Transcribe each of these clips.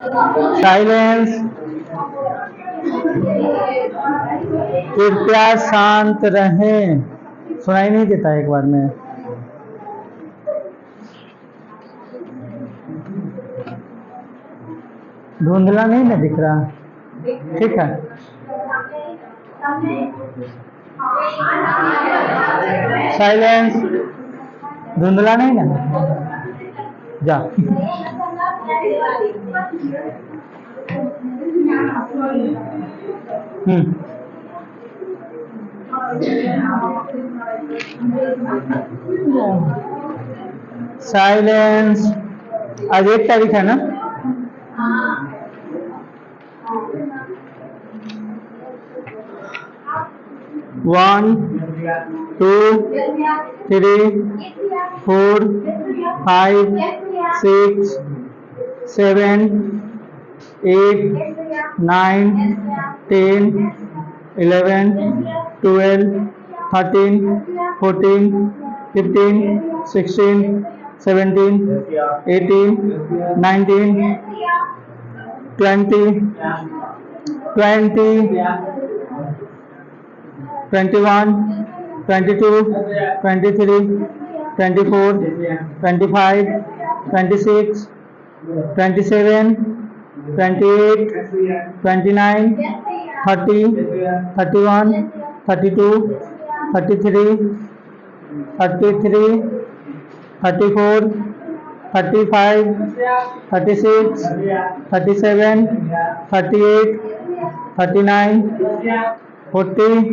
Silence. कृपया शांत रहें। सुनाई नहीं देता एक बार में। धुंधला नहीं ना दिख रहा? ठीक है। साइलेंस। धुंधला नहीं ना? जा। साइलेंस। आज 1 तारीख है ना? 1 2 3 4 5 6 7 8 9 10 11 12 13 14 15 16 17 18 19 20 20 21 22 23 24 25 26 27 28 29 30 31 32 33 33 34 35 36 37 38 39 40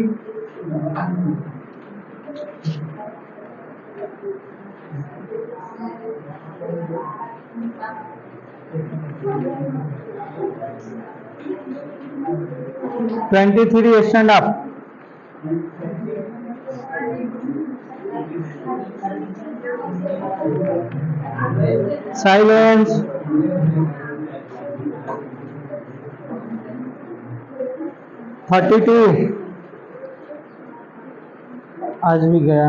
23 stand up. Silence. (32) आज भी गया।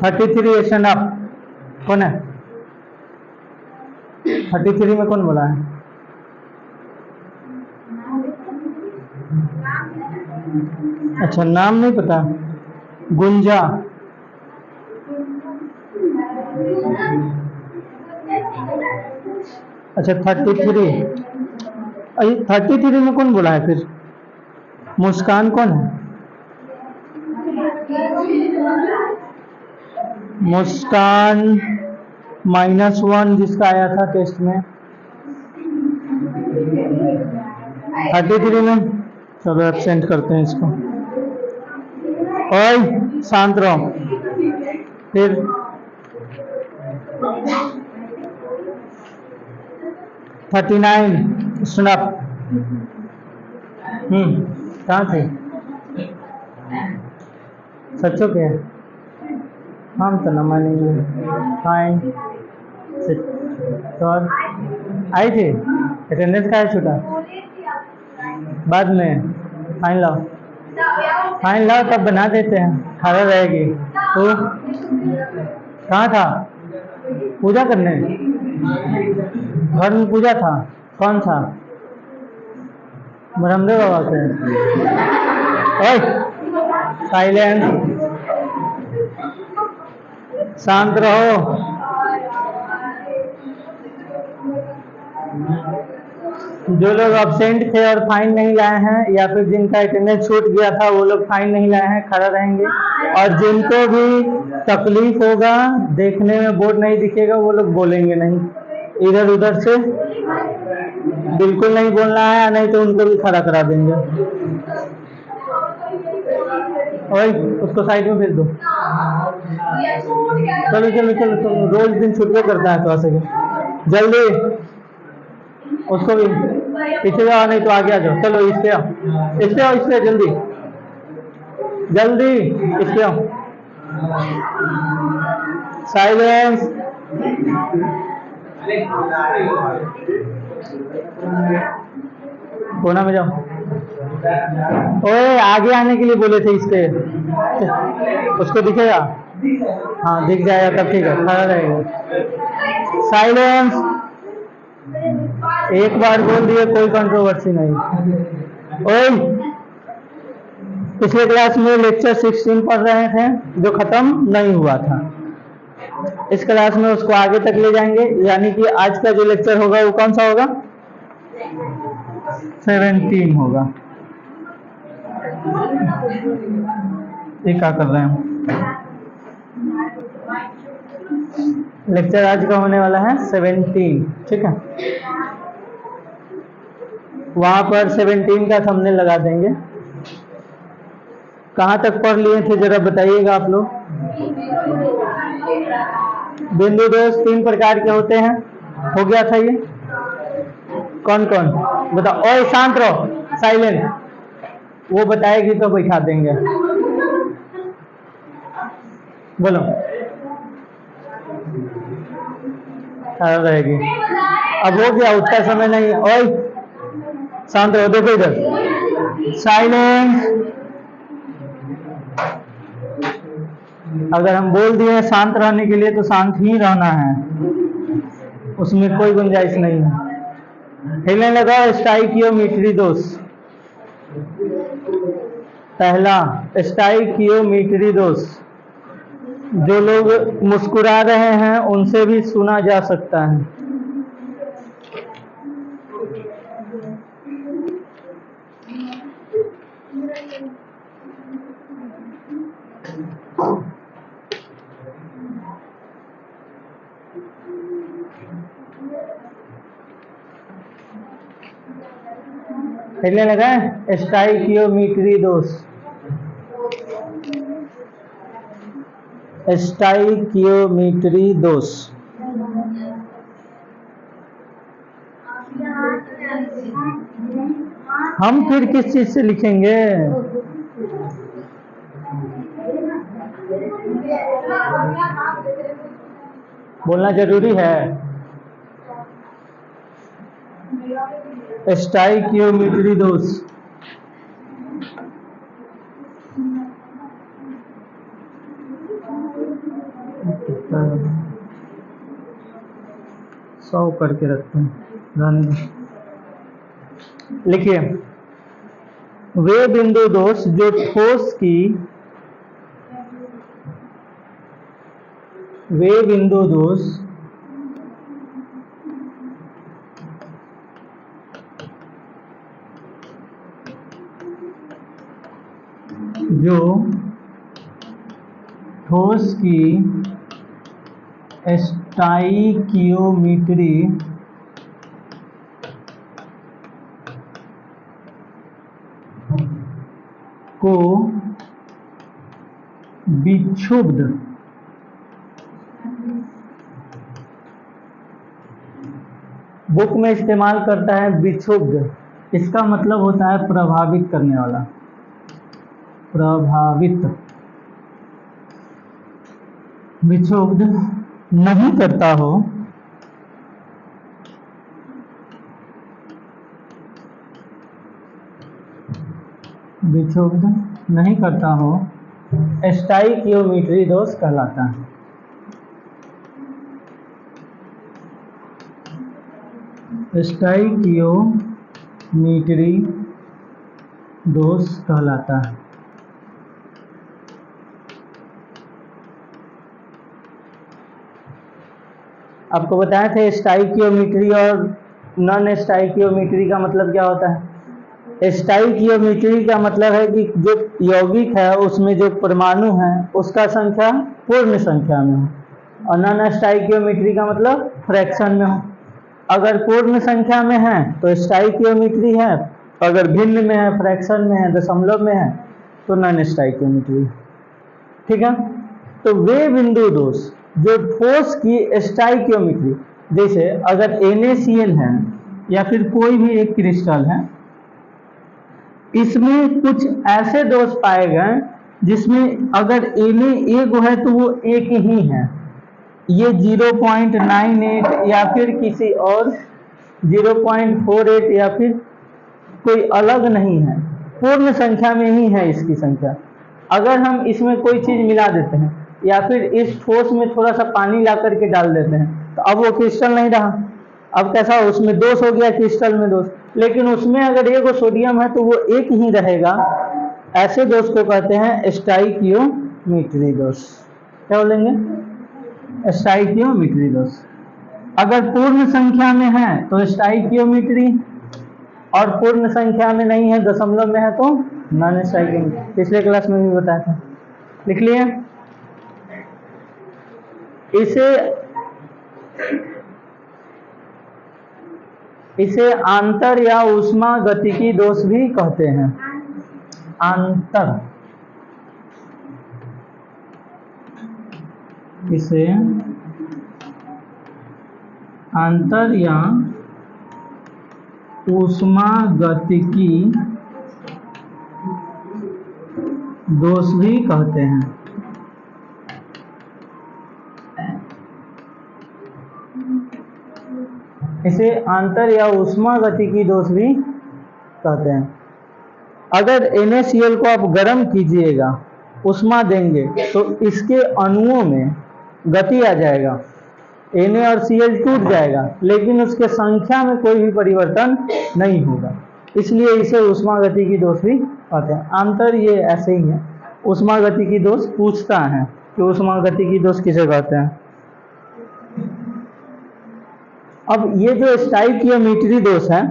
33 stand up. कौन है? 33 में कौन बोला है? अच्छा, नाम नहीं पता। गुंजा। अच्छा 33। 33 में कौन बोला है फिर? मुस्कान कौन है? मुस्कान -1 जिसका आया था टेस्ट में। 33 में चलो एब्सेंट करते हैं इसको। ओए शांत रहो। फिर 39 स्नैप। कहाँ थे? सचो के हम तो न मानेंगे। फाइन सर आई थी। अटेंडेंस का है छूटा बाद में। फाइन लाओ, फाइन लाओ तब बना देते हैं। खड़ा रहेगी तो। कहाँ था? पूजा करने? घर में पूजा था। कौन था? ब्रह्मदेव बाबा के। ओए साइलेंस। शांत रहो। जो लोग अब्सेंट थे और फाइन नहीं लाए हैं या फिर जिनका अटेंडेंस छूट गया था वो लोग फाइन नहीं लाए हैं, खड़ा रहेंगे। और जिनको भी तकलीफ होगा, देखने में बोर्ड नहीं दिखेगा, वो लोग बोलेंगे नहीं। इधर उधर से बिल्कुल नहीं बोलना है, नहीं तो उनको भी खड़ा करा देंगे। ओए उसको साइड में भेज दो। चलो चलो चलो चलो, रोज दिन छुट्टी करता है तो ऐसे जल्दी। उसको भी पीछे जाओ, नहीं तो आगे आ जाओ। चलो इस पे आओ, इस पे आओ, इस पे जल्दी जल्दी इस पे आओ। साइलेंस। कोना में जाओ। ओए आगे आने के लिए बोले थे इसके, उसको दिखेगा? हाँ दिख जाएगा तब ठीक है, खड़ा रहेगा। साइलेंस। एक बार बोल दिए, कोई कंट्रोवर्सी नहीं। ओए पिछले क्लास में लेक्चर 16 पढ़ रहे थे जो खत्म नहीं हुआ था, इस क्लास में उसको आगे तक ले जाएंगे, यानी कि आज का जो लेक्चर होगा वो कौन सा होगा? 17 होगा। ये क्या कर रहे हैं? लेक्चर आज का होने वाला है 17, ठीक है। वहां पर 17 का थंबनेल लगा देंगे। कहाँ तक पढ़ लिए थे जरा बताइएगा आप लोग। बिंदु दोष 3 प्रकार के होते हैं, हो गया था ये? कौन कौन बताओ। ओए शांत रहो, साइलेंट। वो बताएगी तो बैठा देंगे, बोलो। रहेगी। अब हो गया, उतना समय नहीं। ओए शांत रहो, देखो इधर, साइलेंट। अगर हम बोल दिए शांत रहने के लिए तो शांत ही रहना है, उसमें कोई गुंजाइश नहीं है। हिलने लगा स्टाइकियोमेट्री दोष। पहला स्टाइकियोमेट्री दोष, जो लोग मुस्कुरा रहे हैं उनसे भी सुना जा सकता है। हिलने लगा स्टाइकियोमेट्री दोष। स्टाइकियोमेट्री दोष हम फिर किस चीज से लिखेंगे? बोलना जरूरी है। स्टाइकियोमेट्री दोष सौ करके रखते हैं। लिखिए, वे बिंदु दोष जो ठोस की, वे बिंदु दोष जो ठोस की स्टाइकियोमेट्री को विक्षुब्ध बुक में इस्तेमाल करता है विक्षुब्ध, इसका मतलब होता है प्रभावित करने वाला, प्रभावित। विक्षुब्ध नहीं करता हो, विक्षुब्ध नहीं करता हो, स्टाइकियोमेट्री दोष कहलाता है। स्टाइकियोमेट्री दोष कहलाता है। आपको बताए थे स्टाइकियोमेट्री और नॉन स्टाइकियोमेट्री का मतलब क्या होता है। स्टाइकियोमेट्री का मतलब है कि जो यौगिक है उसमें जो परमाणु है उसका संख्या पूर्ण संख्या में हो, और नॉन स्टाइकियोमेट्री का मतलब फ्रैक्शन में हो। अगर पूर्ण संख्या में है तो स्टाइकियोमेट्री है, अगर भिन्न में है, फ्रैक्शन में है, दशमलव में है, तो नॉन स्टाइकियोमेट्री। ठीक है। तो वे बिंदु दोष जो ठोस की स्टाइकियोमेट्री, जैसे अगर NaCl है या फिर कोई भी एक क्रिस्टल है, इसमें कुछ ऐसे दोष पाए गए जिसमें अगर Na एक है तो वो एक ही है, ये 0.98 या फिर किसी और 0.48 या फिर कोई अलग नहीं है, पूर्ण संख्या में ही है इसकी संख्या। अगर हम इसमें कोई चीज मिला देते हैं या फिर इस ठोस में थोड़ा सा पानी ला करके डाल देते हैं तो अब वो क्रिस्टल नहीं रहा, अब कैसा उसमें दोष हो गया, क्रिस्टल में दोष। लेकिन उसमें अगर एक सोडियम है तो वो एक ही रहेगा, ऐसे दोष को कहते हैं स्टाइकियोमेट्री दोष। क्या बोलेंगे? स्टाइकियोमेट्री दोष। अगर पूर्ण संख्या में है तो स्टाइकियोमेट्री, और पूर्ण संख्या में नहीं है, दशमलव में है तो नॉन स्टाइकियोमेट्री। पिछले क्लास में भी बताया था, लिख लिए। इसे आंतर या ऊष्मा गतिकी दोष भी कहते हैं। आंतर, इसे आंतर या ऊष्मागतिकी दोष भी कहते हैं। इसे आंतर या ऊष्मागतिकी दोष भी कहते हैं। अगर NaCl को आप गर्म कीजिएगा, ऊष्मा देंगे तो इसके अणुओं में गति आ जाएगा, Na और Cl टूट जाएगा, लेकिन उसके संख्या में कोई भी परिवर्तन नहीं होगा, इसलिए इसे ऊष्मागतिकी दोष भी कहते हैं। आंतर ये ऐसे ही है। ऊष्मागतिकी दोष पूछता है कि ऊष्मागतिकी दोष किसे कहते हैं। अब ये जो स्टाइकियोमेट्री दोष है,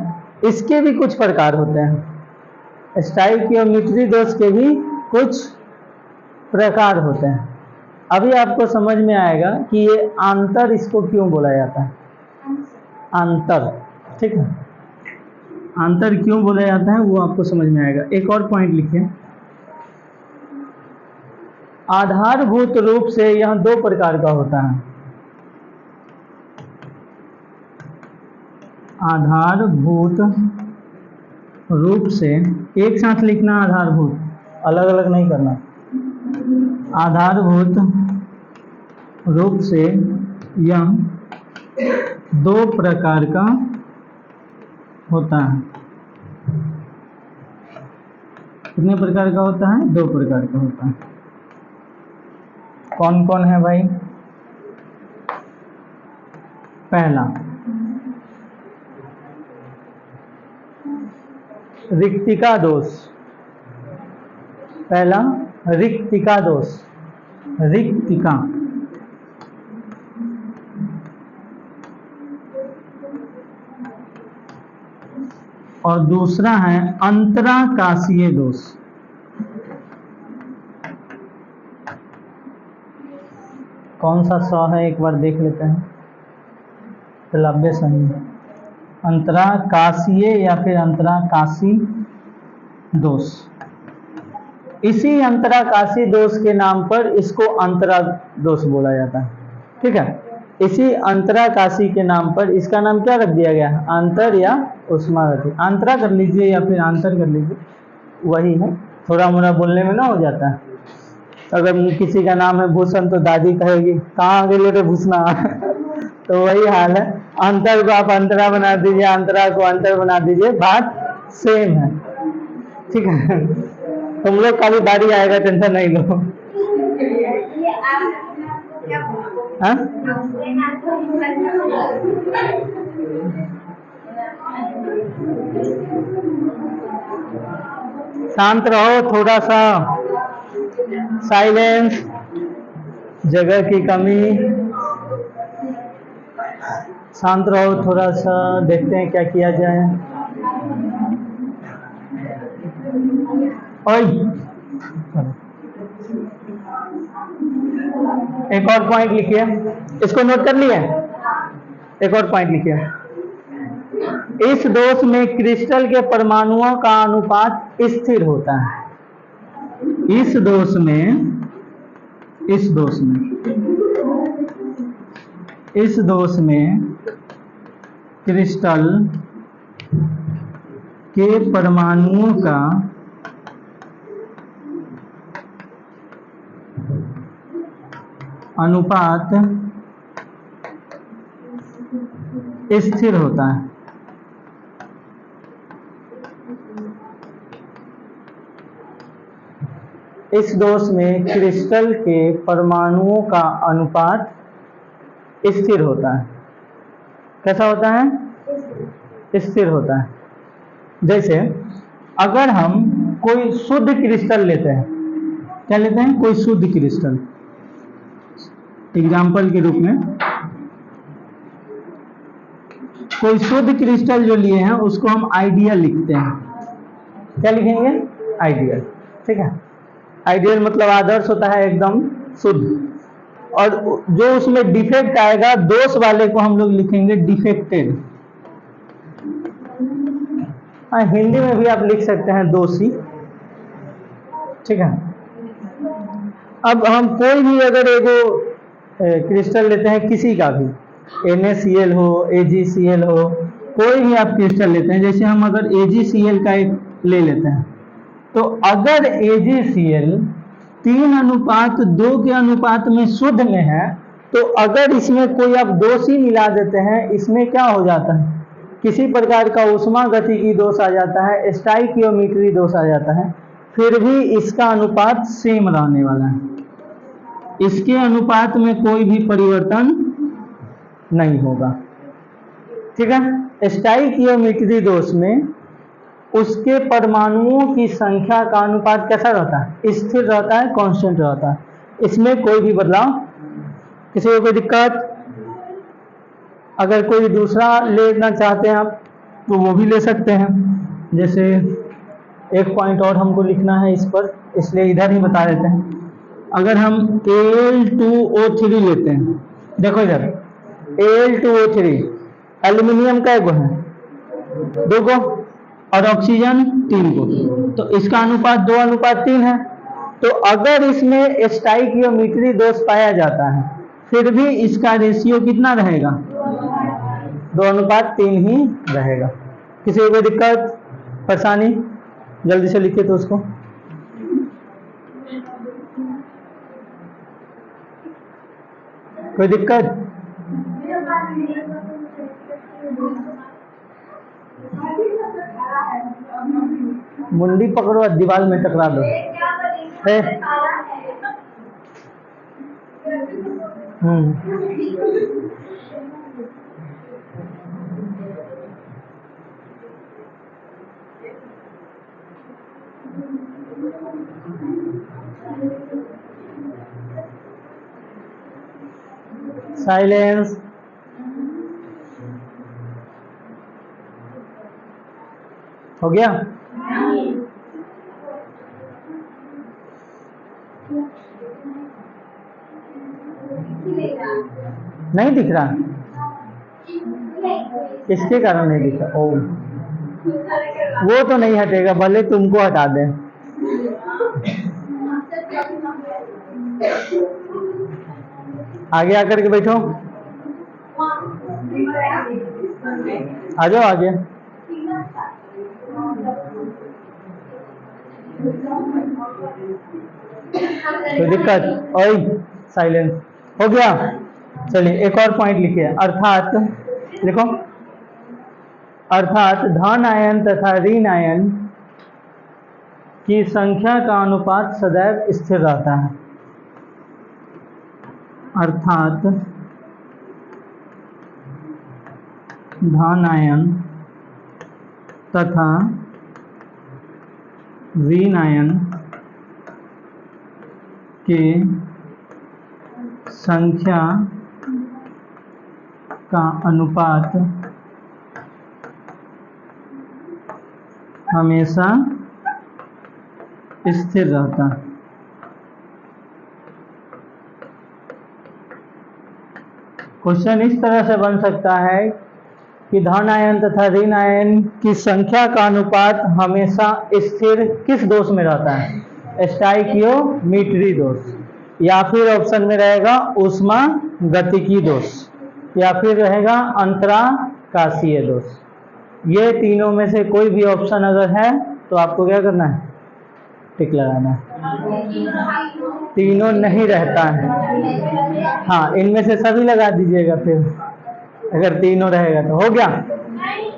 इसके भी कुछ प्रकार होते हैं। स्टाइकियोमेट्री दोष के भी कुछ प्रकार होते हैं। अभी आपको समझ में आएगा कि ये आंतर इसको क्यों बोला जाता है। आंतर, ठीक है, आंतर क्यों बोला जाता है वो आपको समझ में आएगा। एक और पॉइंट लिखिए, आधारभूत रूप से यह दो प्रकार का होता है। आधारभूत रूप से, एक साथ लिखना, आधारभूत, अलग अलग नहीं करना। आधारभूत रूप से यह दो प्रकार का होता है। कितने प्रकार का होता है? दो प्रकार का होता है। कौन कौन है भाई? पहला रिक्तिका दोष। पहला रिक्तिका दोष, रिक्तिका। और दूसरा है अंतराकाशीय दोष। कौन सा स है एक बार देख लेते हैं, लंबे सही है। अंतराकाशीय या फिर अंतराकाशी दोष। इसी अंतराकाशी दोष के नाम पर इसको अंतरा दोष बोला जाता है, ठीक है। इसी अंतराकाशी के नाम पर इसका नाम क्या रख दिया गया है? अंतर या ऊष्मागतिकी। अंतरा कर लीजिए या फिर अंतर कर लीजिए, वही है। थोड़ा मोड़ा बोलने में ना हो जाता है। अगर किसी का नाम है भूषण तो दादी कहेगी कहाँ गेले रे भूषणा तो वही हाल है। अंतर को आप अंतरा बना दीजिए, अंतरा को अंतर बना दीजिए, बात सेम है, ठीक है। तुम लोग का भी बारी आएगा, टेंशन नहीं लो। हाँ? शांत रहो, थोड़ा सा साइलेंस, जगह की कमी। शांत रहो थोड़ा सा, देखते हैं क्या किया जाए। एक और पॉइंट लिखिए, इसको नोट कर लिए। एक और पॉइंट लिखिए, इस दोष में क्रिस्टल के परमाणुओं का अनुपात स्थिर होता है। इस दोष में क्रिस्टल के परमाणुओं का अनुपात स्थिर होता है। इस दोष में क्रिस्टल के परमाणुओं का अनुपात स्थिर होता है। कैसा होता है? स्थिर होता है। जैसे अगर हम कोई शुद्ध क्रिस्टल लेते हैं, क्या लेते हैं? कोई शुद्ध क्रिस्टल, एग्जाम्पल के रूप में कोई शुद्ध क्रिस्टल जो लिए हैं उसको हम आइडियल लिखते हैं। क्या लिखेंगे? आइडियल। ठीक है, आइडियल मतलब आदर्श होता है, एकदम शुद्ध। और जो उसमें डिफेक्ट आएगा, दोष वाले को हम लोग लिखेंगे डिफेक्टेड। हाँ, हिंदी में भी आप लिख सकते हैं दोषी। ठीक है, अब हम कोई भी अगर एगो क्रिस्टल लेते हैं, किसी का भी, NaCl हो, AgCl हो, कोई भी आप क्रिस्टल लेते हैं, जैसे हम अगर AgCl का एक ले लेते हैं, तो अगर AgCl 3:2 के अनुपात में शुद्ध में है, तो अगर इसमें कोई आप दोष ही मिला देते हैं, इसमें क्या हो जाता है? किसी प्रकार का ऊष्मा गतिकी दोष आ जाता है, स्टाइकियोमेट्री दोष आ जाता है, फिर भी इसका अनुपात सेम रहने वाला है। इसके अनुपात में कोई भी परिवर्तन नहीं होगा। ठीक है, स्टाइकियोमेट्री दोष में उसके परमाणुओं की संख्या का अनुपात कैसा रहता है? स्थिर रहता है, कांस्टेंट रहता है। इसमें कोई भी बदलाव, किसी को कोई दिक्कत? अगर कोई दूसरा लेना चाहते हैं आप तो वो भी ले सकते हैं। जैसे एक पॉइंट और हमको लिखना है इस पर, इसलिए इधर ही बता देते हैं। अगर हम Al2O3 लेते हैं, देखो इधर Al2O3 एल्यूमिनियम का एगो है, 2 गो, और ऑक्सीजन 3 को, तो इसका अनुपात 2:3 है। तो अगर इसमें स्टाइकियोमेट्री दोष पाया जाता है, फिर भी इसका रेशियो कितना रहेगा? 2:3 ही रहेगा। किसी को कोई दिक्कत, परेशानी? जल्दी से लिखिए तो उसको। कोई दिक्कत? मुंडी पकड़ो, दीवार में टकरा दो। साइलेंस। हो गया? नहीं दिख रहा? किसके कारण नहीं दिख रहा? ओ, वो तो नहीं हटेगा, भले तुमको हटा दे। आगे आकर के बैठो, आ जाओ आगे। कोई दिक्कत? ओए साइलेंस। हो गया? चलिए एक और पॉइंट लिखिए, अर्थात लिखो, अर्थात धन आयन तथा ऋण आयन की संख्या का अनुपात सदैव स्थिर रहता है। अर्थात धन आयन तथा ऋण आयन के संख्या का अनुपात हमेशा स्थिर रहता है। क्वेश्चन इस तरह से बन सकता है कि धन आयन तथा ऋण आयन की संख्या का अनुपात हमेशा स्थिर किस दोष में रहता है? स्टाइकियोमेट्री दोष, या फिर ऑप्शन में रहेगा ऊष्मा गतिकी दोष, या फिर रहेगा अंतराकाशीय दोष। ये तीनों में से कोई भी ऑप्शन अगर है तो आपको क्या करना है? टिक लगाना है। तीनों नहीं रहता है, हाँ, इनमें से सभी लगा दीजिएगा फिर, अगर तीनों रहेगा तो। हो गया?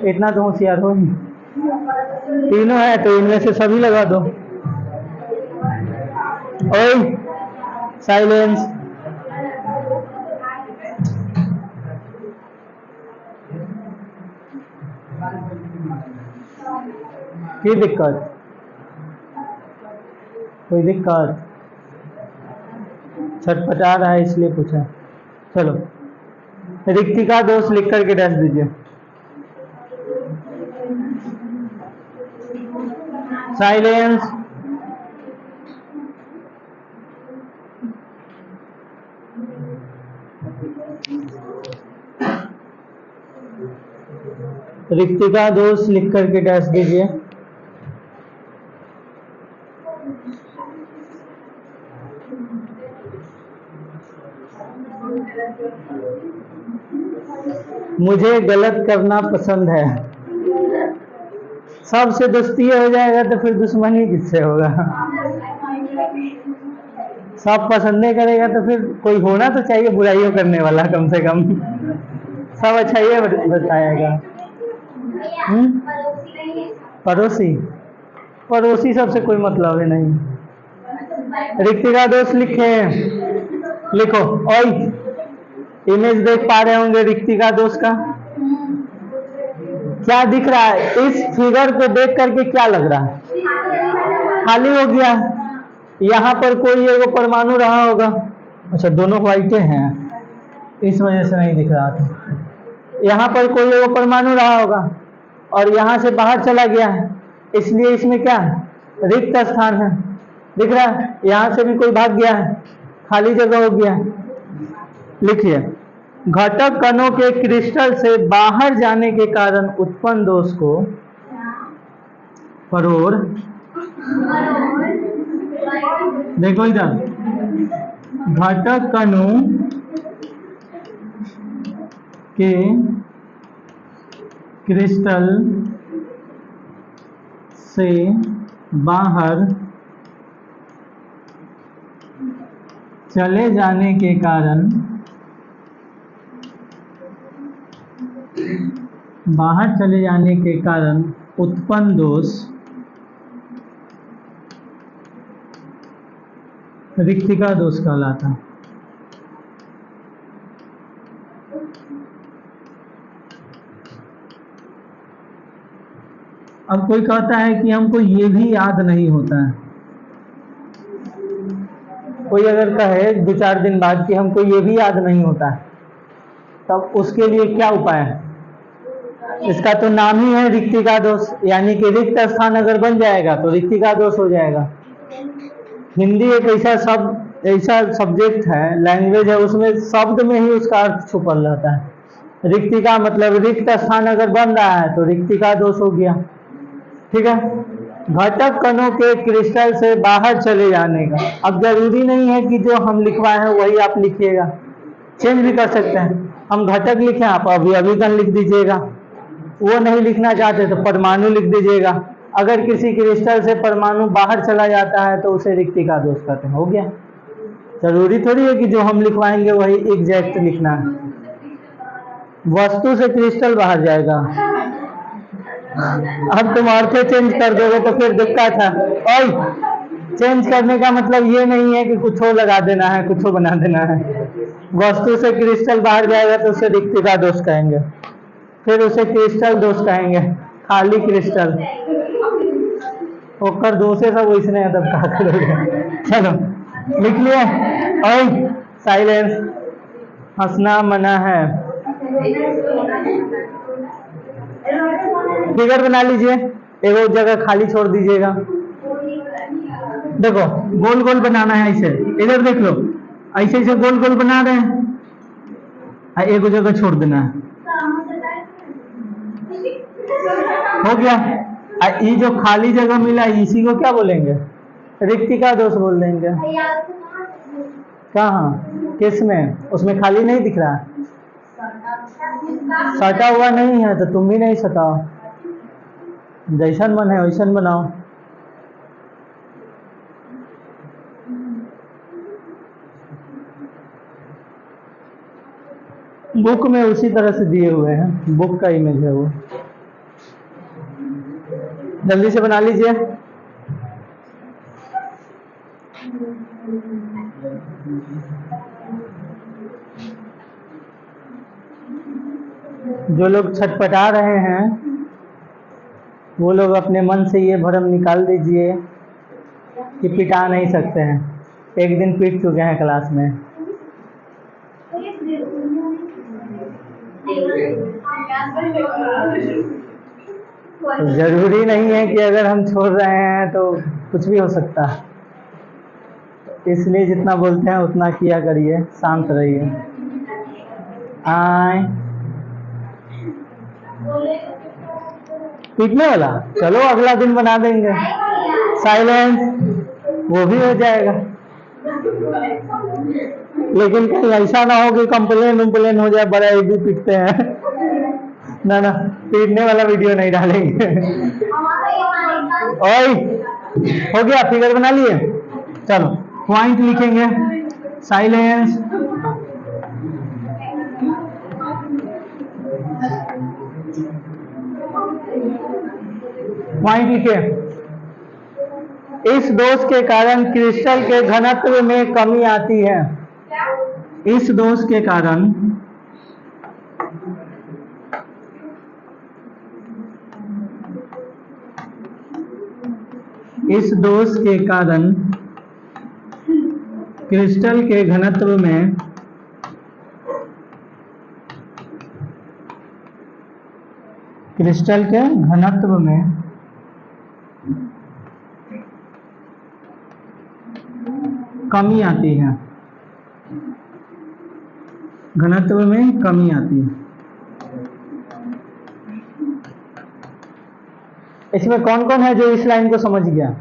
इतना तो होशियार हो ही, तीनों है तो इनमें से सभी लगा दो। ओए साइलेंस। की दिक्कत? कोई दिक्कत? छटपटा रहा है इसलिए पूछा। चलो, रिक्तिका दोष लिख करके डैश दीजिए। साइलेंस। रिक्तिका दोष लिख करके डैश दीजिए। मुझे गलत करना पसंद है। सबसे दोस्ती हो जाएगा तो फिर दुश्मनी किससे होगा? सब पसंद नहीं करेगा तो फिर कोई होना तो चाहिए बुराइयों करने वाला, कम से कम। सब अच्छा ही बताएगा। पड़ोसी? पड़ोसी सबसे कोई मतलब ही नहीं। रिक्तिका दोष लिखे, लिखो। ओए, इमेज देख पा रहे होंगे रिक्तिका दोष का? क्या दिख रहा है इस फिगर को देख करके? क्या लग रहा है? खाली हो गया। यहाँ पर कोई एगो परमाणु रहा होगा। अच्छा, दोनों व्हाइटे हैं, इस वजह से नहीं दिख रहा था। यहाँ पर कोई एगो परमाणु रहा होगा और यहाँ से बाहर चला गया है, इसलिए इसमें क्या रिक्त स्थान है। दिख रहा है? यहाँ से भी कोई भाग गया है, खाली जगह हो गया। लिखिए, घटक कणों के क्रिस्टल से बाहर जाने के कारण उत्पन्न दोष को परोड़, देखो इधर, घटक कणों के क्रिस्टल से बाहर चले जाने के कारण, बाहर चले जाने के कारण उत्पन्न दोष रिक्तिका दोष कहलाता। अब कोई कहता है कि हमको ये भी याद नहीं होता है। कोई अगर कहे 2-4 दिन बाद कि हमको ये भी याद नहीं होता है, तब उसके लिए क्या उपाय है? इसका तो नाम ही है रिक्तिका दोष, यानी कि रिक्त स्थान अगर बन जाएगा तो रिक्तिका दोष हो जाएगा। हिंदी एक ऐसा सब्जेक्ट है, लैंग्वेज है, उसमें शब्द में ही उसका अर्थ छुपल रहता है। रिक्तिका मतलब रिक्त स्थान अगर बन रहा है तो रिक्तिका दोष हो गया। ठीक है, घटक कणों के क्रिस्टल से बाहर चले जाने का। अब जरूरी नहीं है कि जो हम लिखवाए हैं वही आप लिखिएगा, चेंज भी कर सकते हैं। हम घटक लिखें, आप अभिकण लिख दीजिएगा। वो नहीं लिखना चाहते तो परमाणु लिख दीजिएगा। अगर किसी क्रिस्टल से परमाणु बाहर चला जाता है तो उसे रिक्तिका दोष कहते हैं। हो गया। जरूरी थोड़ी है कि जो हम लिखवाएंगे वही एग्जैक्ट लिखना है। वस्तु से क्रिस्टल बाहर जाएगा। अब तुम अर्थ चेंज कर दोगे तो फिर दिक्कत है। और चेंज करने का मतलब ये नहीं है कि कुछ और लगा देना है, कुछ और बना देना है। वस्तु से क्रिस्टल बाहर जाएगा तो उसे रिक्तिका दोष कहेंगे, फिर उसे क्रिस्टल दोष कहेंगे, खाली क्रिस्टल होकर दोषे सब वैसने है, तब क्या करोगे? चलो लिख लिए। और साइलेंस, हंसना मना है। फिगर बना लीजिए, एगो जगह खाली छोड़ दीजिएगा। देखो गोल गोल बनाना है ऐसे, इधर देख लो, ऐसे ऐसे गोल गोल बना रहे हैं, एगो जगह छोड़ देना है। हो गया। ये जो खाली जगह मिला इसी को क्या बोलेंगे? रिक्तिका दोष बोल देंगे। कहाँ, किस में? उसमें खाली नहीं दिख रहा, सटा हुआ नहीं है तो तुम भी नहीं सटाओ। जैसन मन है वैसन बनाओ। बुक में उसी तरह से दिए हुए हैं, बुक का इमेज है वो। जल्दी से बना लीजिए। जो लोग छटपटा रहे हैं वो लोग अपने मन से ये भ्रम निकाल दीजिए कि पिटा नहीं सकते हैं। एक दिन पीट चुके हैं क्लास में। तो जरूरी नहीं है कि अगर हम छोड़ रहे हैं तो कुछ भी हो सकता है, इसलिए जितना बोलते हैं उतना किया करिए, शांत रहिए। आए पीटने वाला, चलो अगला दिन बना देंगे। साइलेंस, वो भी हो जाएगा। लेकिन कहीं ऐसा ना हो कि कंप्लेन हो जाए, बड़ा भी पीटते हैं। ना ना, पीटने वाला वीडियो नहीं डालेंगे। ओए, हो गया, फिगर बना लिए, चलो पॉइंट लिखेंगे। साइलेंस, पॉइंट लिखे। इस दोष के कारण क्रिस्टल के घनत्व में कमी आती है। इस दोष के कारण क्रिस्टल के घनत्व में कमी आती है। घनत्व में कमी आती है। इसमें कौन कौन है जो इस लाइन को समझ गया?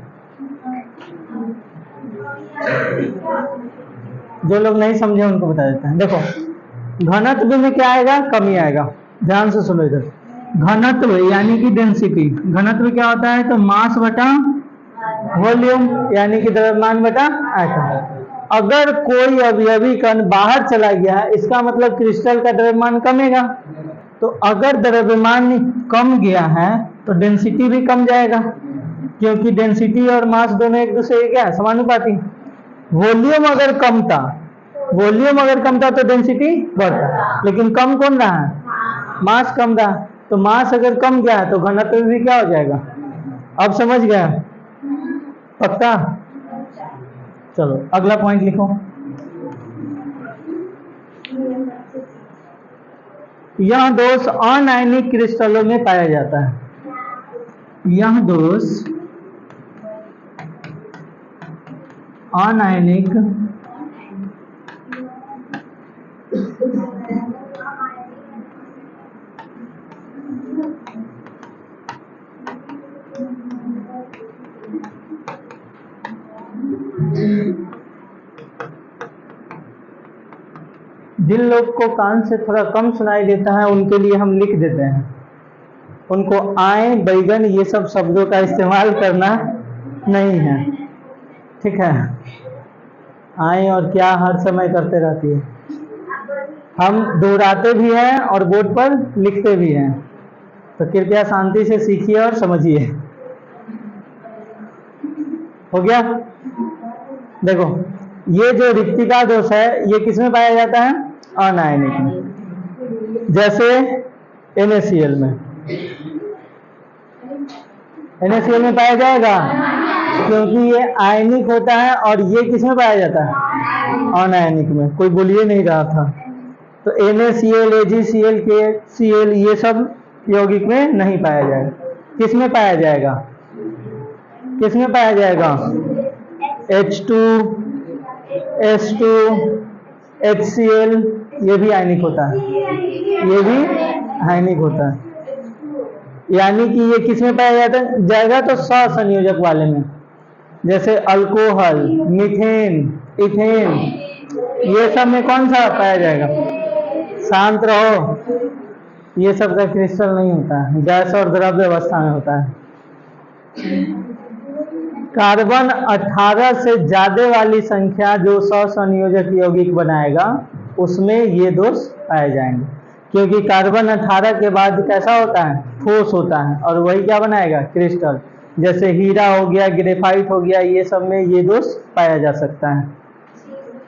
जो लोग नहीं समझे उनको बता देते हैं। देखो, घनत्व में क्या आएगा? कमी आएगा। ध्यान से सुनो इधर। घनत्व यानी कि डेंसिटी। घनत्व क्या होता है? तो मास बटा वॉल्यूम, यानी कि द्रव्यमान बटा आयतन। अगर कोई अवयवी कण बाहर चला गया, इसका मतलब क्रिस्टल का द्रव्यमान कमेगा। तो अगर द्रव्यमान कम गया है तो डेंसिटी भी कम जाएगा, क्योंकि डेंसिटी और मास दोनों एक दूसरे के क्या है? समानुपाती। वॉल्यूम अगर कम था तो डेंसिटी बढ़ता, लेकिन कम कौन रहा है? मास कम रहा। तो मास अगर कम गया तो घनत्व भी क्या हो जाएगा? अब समझ गया? पक्का? चलो अगला पॉइंट लिखो। यह दोष अनायनिक क्रिस्टलों में पाया जाता है। यह दोष अनायनिक जिन लोग को कान से थोड़ा कम सुनाई देता है उनके लिए हम लिख देते हैं, उनको आए बैगन ये सब शब्दों का इस्तेमाल करना नहीं है, ठीक है? आए और क्या हर समय करते रहती है। हम दोहराते भी हैं और बोर्ड पर लिखते भी हैं, तो कृपया शांति से सीखिए और समझिए। हो गया? देखो, ये जो रिक्तिका दोष है ये किसमें पाया जाता है? अनायनिक में। जैसे NaCl में। NaCl में पाया जाएगा क्योंकि ये आयनिक होता है, और ये किसमें पाया जाता है? अनायनिक में। कोई बोलिए नहीं रहा था। तो NaCl, AgCl, KCl ये सब यौगिक में नहीं पाया जाएगा। किसमें पाया जाएगा? किसमें पाया जाएगा? H2, H2, HCl, ये भी आयनिक होता है। ये भी आयनिक होता है, यानी कि ये किसमें पाया जाएगा? तो सहसंयोजक वाले में। जैसे अल्कोहल, मीथेन, इथेन, ये सब में कौन सा पाया जाएगा? शांत रहो, ये सब का क्रिस्टल नहीं होता है, गैस और द्रव्य अवस्था में होता है। कार्बन 18 से ज्यादा वाली संख्या जो सहसंयोजक यौगिक बनाएगा उसमें ये दोष पाए जाएंगे, क्योंकि कार्बन 18 के बाद कैसा होता है? ठोस होता है, और वही क्या बनाएगा? क्रिस्टल। जैसे हीरा हो गया, ग्रेफाइट हो गया, ये सब में ये दोष पाया जा सकता है।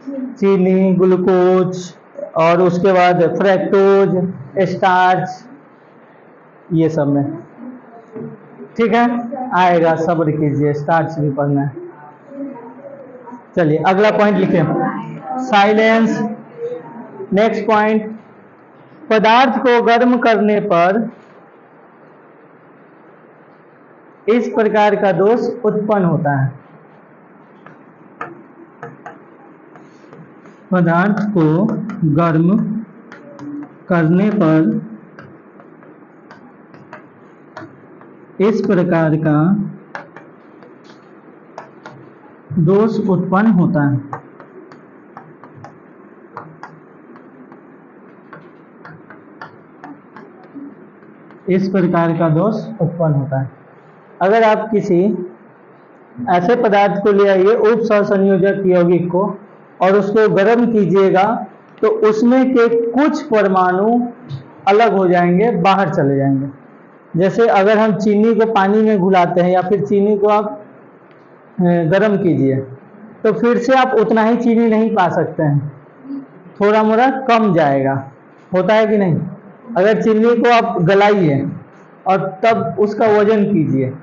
चीनी, ग्लूकोज और उसके बाद फ्रैक्टोज, स्टार्च, ये सब में। ठीक है, आएगा, सब्र कीजिए, स्टार्च भी पढ़ना है। चलिए अगला पॉइंट लिखिए, साइलेंस। नेक्स्ट पॉइंट, पदार्थ को गर्म करने पर इस प्रकार का दोष उत्पन्न होता है। पदार्थ को गर्म करने पर इस प्रकार का दोष उत्पन्न होता है। इस प्रकार का दोष उत्पन्न होता है। अगर आप किसी ऐसे पदार्थ को ले आइए, उप सहसंयोजक यौगिक को, और उसको गर्म कीजिएगा तो उसमें के कुछ परमाणु अलग हो जाएंगे, बाहर चले जाएंगे। जैसे अगर हम चीनी को पानी में घुलाते हैं या फिर चीनी को आप गर्म कीजिए तो फिर से आप उतना ही चीनी नहीं पा सकते हैं, थोड़ा मोड़ा कम जाएगा, होता है कि नहीं। अगर चीनी को आप गलाइए और तब उसका वजन कीजिए,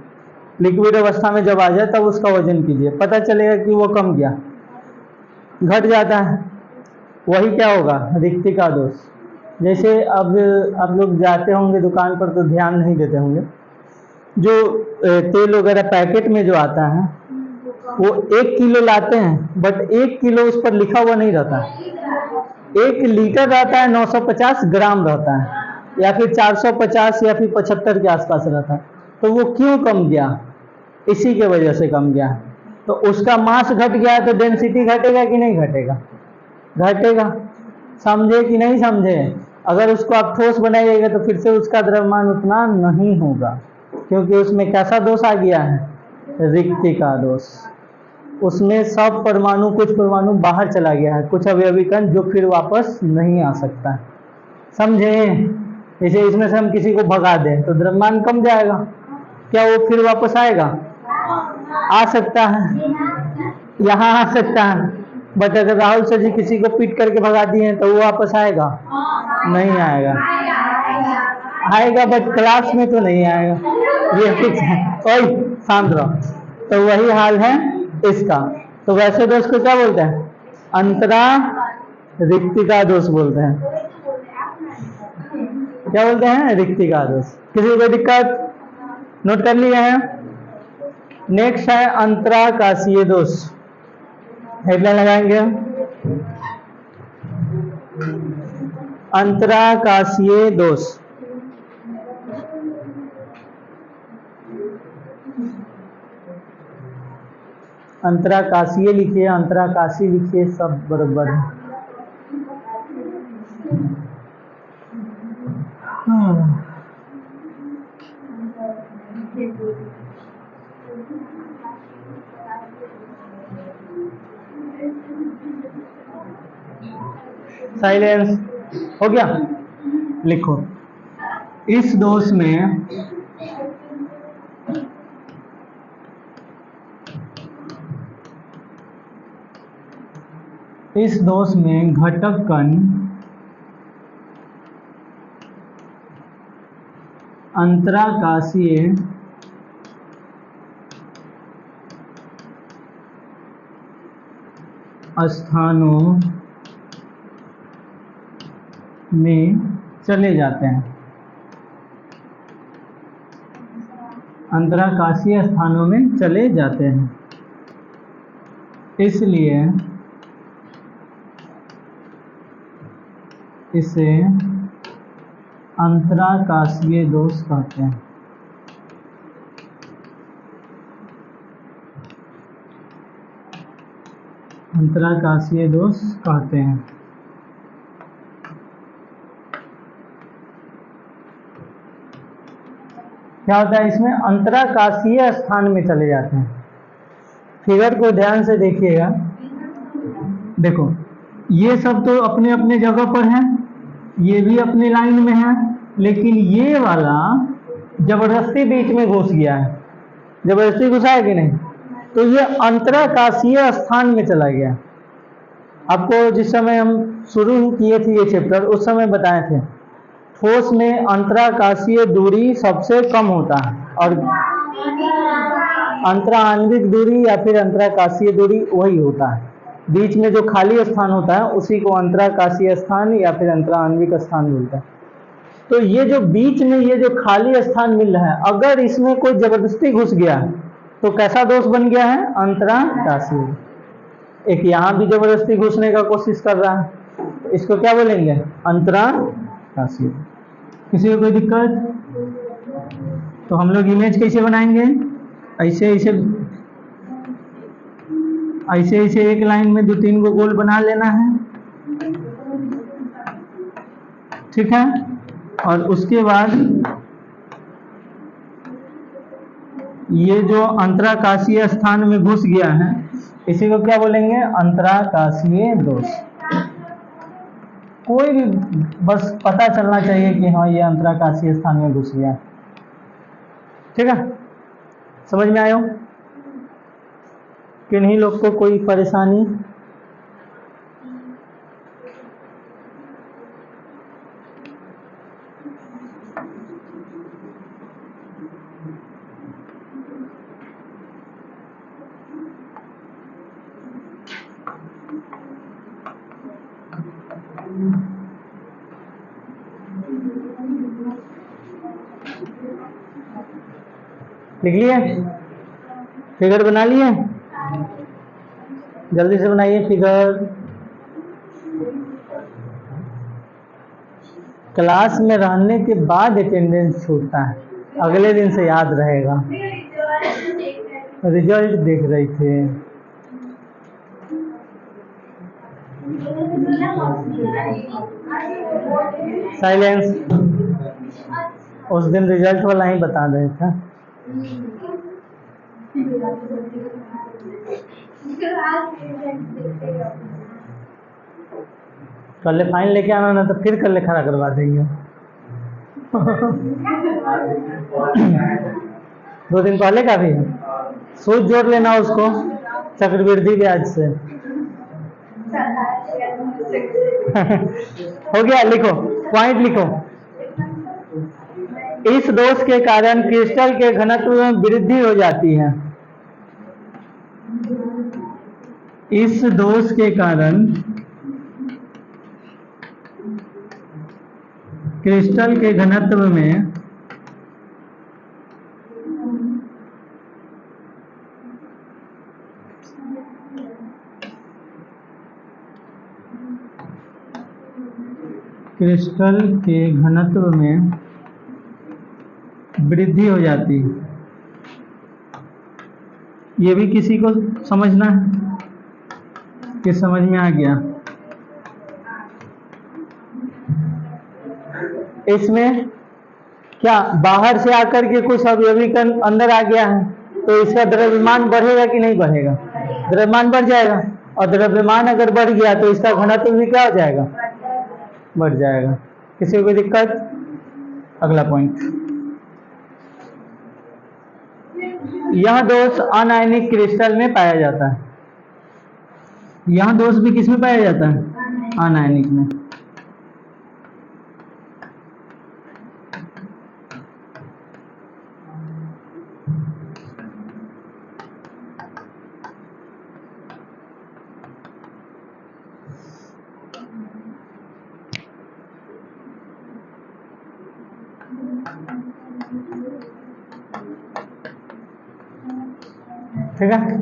लिक्विड अवस्था में जब आ जाए तब उसका वजन कीजिए, पता चलेगा कि वो कम गया, घट जाता है। वही क्या होगा, रिक्तिका दोष। जैसे अब आप लोग जाते होंगे दुकान पर तो ध्यान नहीं देते होंगे, जो तेल वगैरह पैकेट में जो आता है वो 1 किलो लाते हैं, बट 1 किलो उस पर लिखा हुआ नहीं रहता। 1 लीटर रहता है, 950 ग्राम रहता है, या फिर 450 या फिर 75 के आसपास रहता है। तो वो क्यों कम गया, इसी के वजह से कम गया। तो उसका मास घट गया तो डेंसिटी घटेगा कि नहीं घटेगा, घटेगा। समझे कि नहीं समझे। अगर उसको आप ठोस बनाइएगा तो फिर से उसका द्रव्यमान उतना नहीं होगा, क्योंकि उसमें कैसा दोष आ गया है, रिक्तिका दोष। उसमें सब परमाणु, कुछ परमाणु बाहर चला गया है, कुछ अवयवी कण जो फिर वापस नहीं आ सकता। समझे। जैसे इसमें से हम किसी को भगा दें तो द्रव्यमान कम जाएगा, क्या वो फिर वापस आएगा, आ सकता है, यहाँ आ सकता है। बट अगर राहुल सर जी किसी को पीट करके भगा दिए हैं तो वो वापस आएगा, नहीं आएगा, आएगा बट क्लास में तो नहीं आएगा, ये फिक्स है। ओए शांत रहो। तो वही हाल है इसका। तो वैसे दोष को क्या बोलते हैं, अंतरा रिक्तिका दोष बोलते हैं। क्या बोलते हैं, रिक्तिका दोष। किसी को दिक्कत, नोट कर लिया है। नेक्स्ट है अंतराकाशीय दोष, हेडलाइन लगाएंगे। अंतराकाशीय दोष, अंतराकाशीय लिखिए, अंतराकाशी लिखिए, सब बराबर है। साइलेंस हो गया। लिखो, इस दोष में घटक कण अंतराकाशीय स्थानों में चले जाते हैं। अंतराकाशीय स्थानों में चले जाते हैं, इसलिए इसे अंतराकाशीय दोष कहते हैं। अंतराकाशीय दोष कहते हैं। क्या होता है इसमें, अंतराकाशीय स्थान में चले जाते हैं। फिगर को ध्यान से देखिएगा, देखो ये सब तो अपने अपने जगह पर है, ये भी अपने लाइन में है, लेकिन ये वाला जबरदस्ती बीच में घुस गया है। जबरदस्ती घुसा है कि नहीं, तो ये अंतराकाशीय स्थान में चला गया। आपको जिस समय हम शुरू किए थे ये चैप्टर, उस समय बताए थे ठोस में अंतराकाशीय दूरी सबसे कम होता है और अंतराआण्विक दूरी या फिर अंतराकाशीय दूरी वही होता है। बीच में जो खाली स्थान होता है उसी को अंतराकाशीय स्थान या फिर अंतराआण्विक स्थान बोलता है। तो ये जो बीच में ये जो खाली स्थान मिल रहा है, अगर इसमें कोई जबरदस्ती घुस गया तो कैसा दोष बन गया है? अंतराकाशीय। एक यहाँ भी जबरदस्ती घुसने का कोशिश कर रहा है, तो इसको क्या बोलेंगे? अंतराकाशीय। किसी को कोई दिक्कत? तो हम लोग इमेज कैसे बनाएंगे? ऐसे ऐसे ऐसे ऐसे एक लाइन में 2-3 को गोल बना लेना है, ठीक है। और उसके बाद ये जो अंतराकाशीय स्थान में घुस गया है, इसी को क्या बोलेंगे? अंतराकाशीय दोष। कोई भी बस पता चलना चाहिए कि हाँ ये अंतराकाशीय स्थान में घुस गया, ठीक है। समझ में आयो? किन्हीं लोग को कोई परेशानी? लिख लिए? फिगर बना लिए? जल्दी से बनाइए फिगर। क्लास में रहने के बाद अटेंडेंस छूटता है, अगले दिन से याद रहेगा। रिजल्ट देख रहे थे। साइलेंस। उस दिन रिजल्ट वाला ही बता रहे थे। कल फाइन लेके आना ना, तो फिर कल खड़ा करवा देंगे। 2 दिन पहले का भी सूद जोड़ लेना उसको चक्रवृद्धि ब्याज से। हो गया? लिखो, पॉइंट लिखो। इस दोष के कारण क्रिस्टल के घनत्व में वृद्धि हो जाती है। इस दोष के कारण क्रिस्टल के घनत्व में वृद्धि हो जाती है। ये भी किसी को समझना है कि समझ में आ गया? इसमें क्या बाहर से आकर के कुछ अवयवी कण अंदर आ गया है, तो इसका द्रव्यमान बढ़ेगा कि नहीं बढ़ेगा? द्रव्यमान बढ़ जाएगा। और द्रव्यमान अगर बढ़ गया तो इसका घनत्व भी क्या हो जाएगा? बढ़ जाएगा। किसी को कोई दिक्कत? अगला पॉइंट। यह दोष अनायनिक क्रिस्टल में पाया जाता है। यह दोष भी किस में पाया जाता है? अनायनिक में। ठीक है,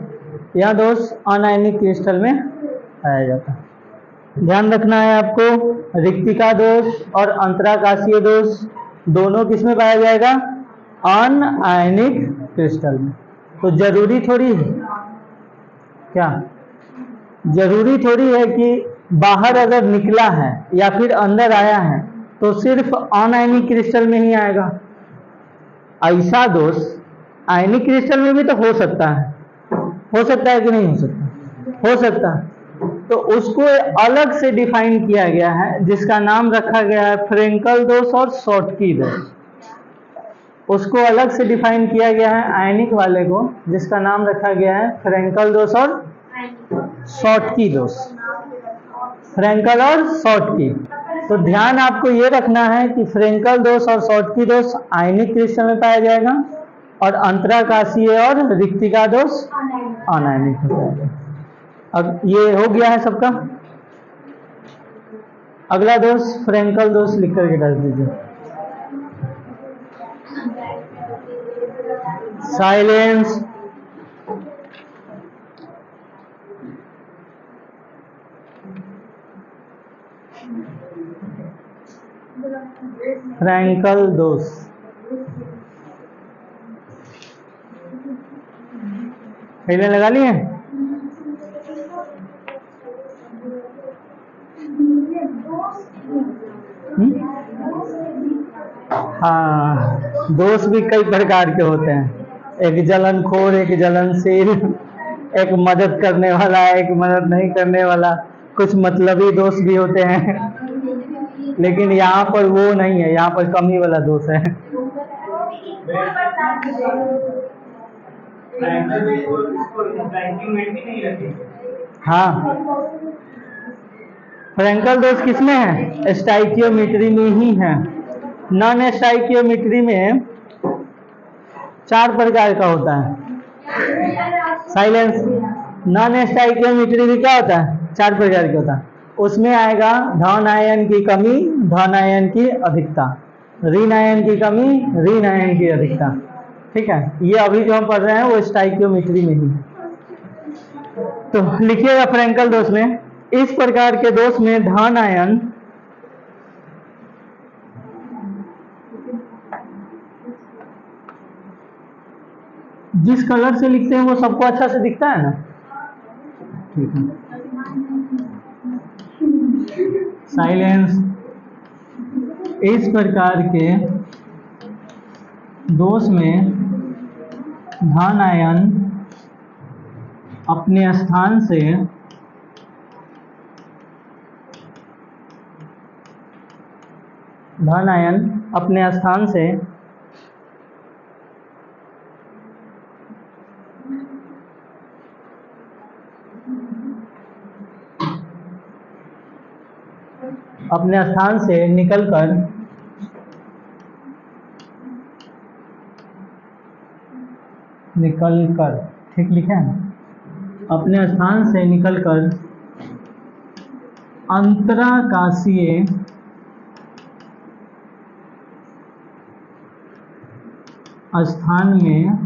यह दोष अनायनिक क्रिस्टल में पाया जाता है। ध्यान रखना है आपको, रिक्तिका दोष और अंतराकाशीय दोष दोनों किस में पाया जाएगा? अनायनिक क्रिस्टल में। तो जरूरी थोड़ी है क्या? जरूरी थोड़ी है कि बाहर अगर निकला है या फिर अंदर आया है तो सिर्फ अनायनिक क्रिस्टल में ही आएगा। ऐसा दोष आयनिक क्रिस्टल में भी तो हो सकता है। हो सकता है कि नहीं हो सकता? हो सकता है। तो उसको अलग से डिफाइन किया गया है, जिसका नाम रखा गया है फ्रेंकल दोष और शॉटकी दोष। उसको अलग से डिफाइन किया गया है आयनिक वाले को, जिसका नाम रखा गया है फ्रेंकल दोष और शॉटकी दोष। फ्रेंकल और शॉर्ट की। तो ध्यान आपको ये रखना है कि फ्रेंकल दोष और शॉर्ट की दोष आयनिक क्रिस्टल में पाया जाएगा और अंतराकाशीय और रिक्तिका दोष अनायनिक हो जाएगा। अब ये हो गया है सबका। अगला दोष फ्रेंकल दोष लिख करके डाल दीजिए। साइलेंस। फ्रेंकल दोष पहले लगा लिए। हाँ, दोष भी कई प्रकार के होते हैं, एक जलनखोर, एक जलनशील, एक मदद करने वाला, एक मदद नहीं करने वाला, कुछ मतलबी दोष भी होते हैं। लेकिन यहाँ पर वो नहीं है, यहाँ पर कमी वाला दोष है। हाँ, फ्रेंकल दोष किसमें है? स्टाइकियोमेट्री में ही है। नॉन स्टाइकियोमेट्री में 4 प्रकार का होता है। साइलेंस। नॉन स्टाइकियोमेट्री में क्या होता है? 4 प्रकार का होता है। उसमें आएगा धन आयन की कमी, धन आयन की अधिकता, ऋण आयन की कमी, ऋण आयन की अधिकता। ठीक है, ये अभी जो हम पढ़ रहे हैं वो स्टाइकियोमेट्री में ही। तो लिखिएगा फ्रेंकल दोष में, इस प्रकार के दोष में धन आयन जिस कलर से लिखते हैं वो सबको अच्छा से दिखता है ना? ठीक है। साइलेंस। इस प्रकार के दोष में धन आयन अपने स्थान से निकलकर ठीक लिखे हैं, अपने स्थान से निकलकर अंतराकाशीय स्थान में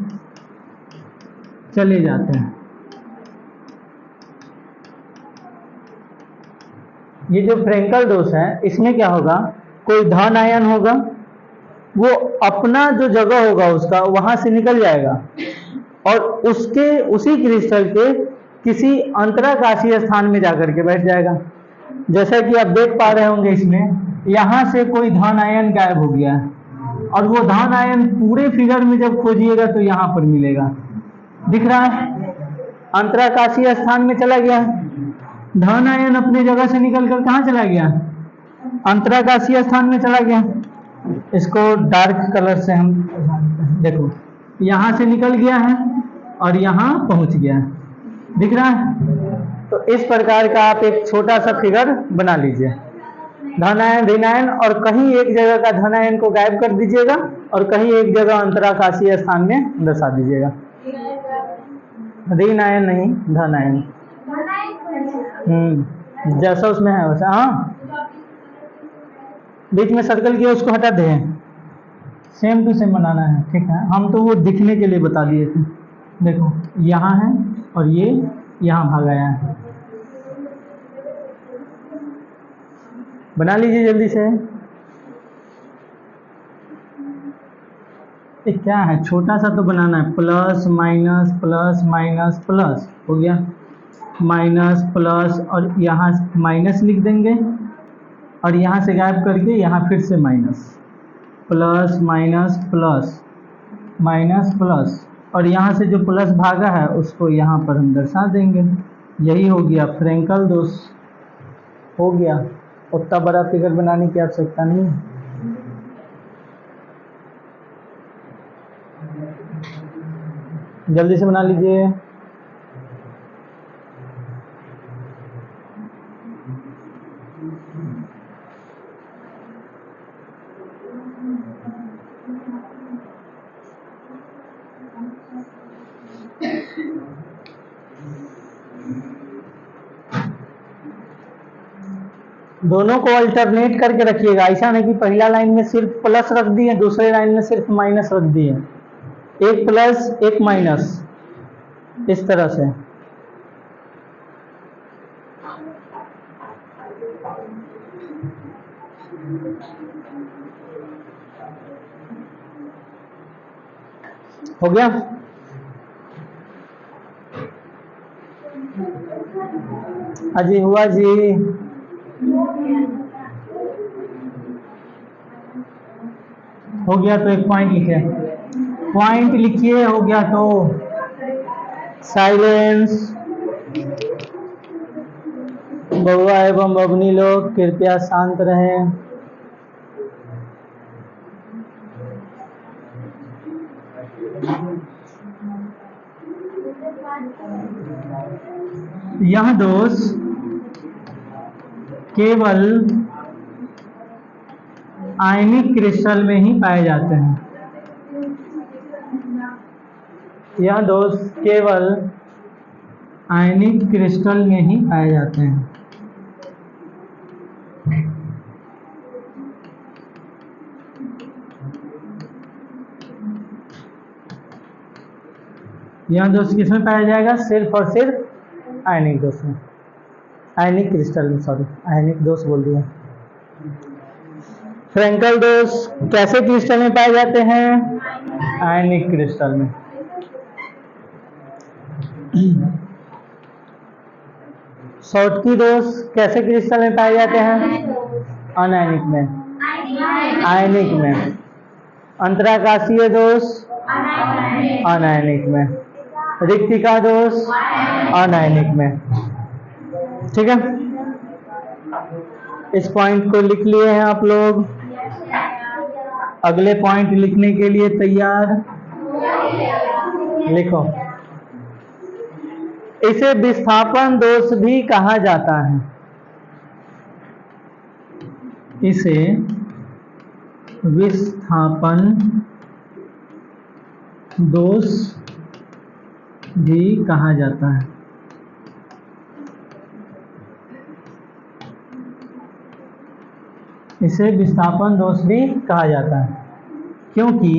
चले जाते हैं। ये जो फ्रेंकल दोष है इसमें क्या होगा, कोई धन आयन होगा, वो अपना जो जगह होगा उसका वहां से निकल जाएगा और उसी क्रिस्टल के किसी अंतराकाशीय स्थान में जाकर के बैठ जाएगा। जैसा कि आप देख पा रहे होंगे इसमें, यहाँ से कोई धन आयन गायब हो गया है और वो धन आयन पूरे फिगर में जब खोजिएगा तो यहाँ पर मिलेगा। दिख रहा है? अंतराकाशीय स्थान में चला गया। धन आयन अपने जगह से निकलकर कहाँ चला गया? अंतराकाशीय स्थान में चला गया। इसको डार्क कलर से हम देखो, यहाँ से निकल गया है और यहाँ पहुंच गया है। दिख रहा है? तो इस प्रकार का आप एक छोटा सा फिगर बना लीजिए, धन आयन, ऋण आयन, और कहीं एक जगह का धन आयन को गायब कर दीजिएगा और कहीं एक जगह अंतराकाशीय स्थान में दर्शा दीजिएगा। ऋण आयन नहीं, धन आयन। जैसा उसमें है वैसा। हाँ, बीच में सर्कल किया उसको हटा दे, सेम टू सेम बनाना है। ठीक है, हम तो वो दिखने के लिए बता दिए थे। देखो यहाँ है और ये यहाँ भाग आया है। बना लीजिए जल्दी से। ये क्या है, छोटा सा तो बनाना है। Plus minus plus minus plus हो गया, माइनस प्लस, और यहाँ माइनस लिख देंगे और यहाँ से गायब करके यहाँ फिर से minus, plus minus plus minus plus, और यहाँ से जो प्लस भागा है उसको यहाँ पर हम दर्शा देंगे। यही हो गया फ्रेंकल दोष हो गया। उतना बड़ा फिगर बनाने की आवश्यकता नहीं है। जल्दी से बना लीजिए। दोनों को अल्टरनेट करके रखिएगा, ऐसा नहीं कि पहला लाइन में सिर्फ प्लस रख दिए, दूसरे लाइन में सिर्फ माइनस रख दिए, एक प्लस एक माइनस, इस तरह से। हो गया? अजी हुआ जी? हो गया तो एक पॉइंट लिखे, पॉइंट लिखिए। हो गया तो साइलेंस। बउआ एवं बबनी लोग कृपया शांत रहें। यह दोष केवल आयनिक क्रिस्टल में ही पाए जाते हैं। यह दोष केवल आयनिक क्रिस्टल में ही पाए जाते हैं। यह दोष किस में पाया जाएगा? सिर्फ और सिर्फ आयनिक दोष में, आयनिक क्रिस्टल में, सॉरी आयनिक दोष बोल दिया। फ्रैंकल दोष कैसे क्रिस्टल में पाए जाते हैं? आयनिक क्रिस्टल में। शॉर्टकी दोष कैसे क्रिस्टल में पाए जाते हैं? अनायनिक में, आयनिक में। अंतराकाशीय दोष अनायनिक में, रिक्तिका दोष अनायनिक में। ठीक है, इस पॉइंट को लिख लिए हैं आप लोग। अगले पॉइंट लिखने के लिए तैयार? लिखो। इसे विस्थापन दोष भी कहा जाता है। इसे विस्थापन दोष भी कहा जाता है। इसे विस्थापन दोष भी कहा जाता है, क्योंकि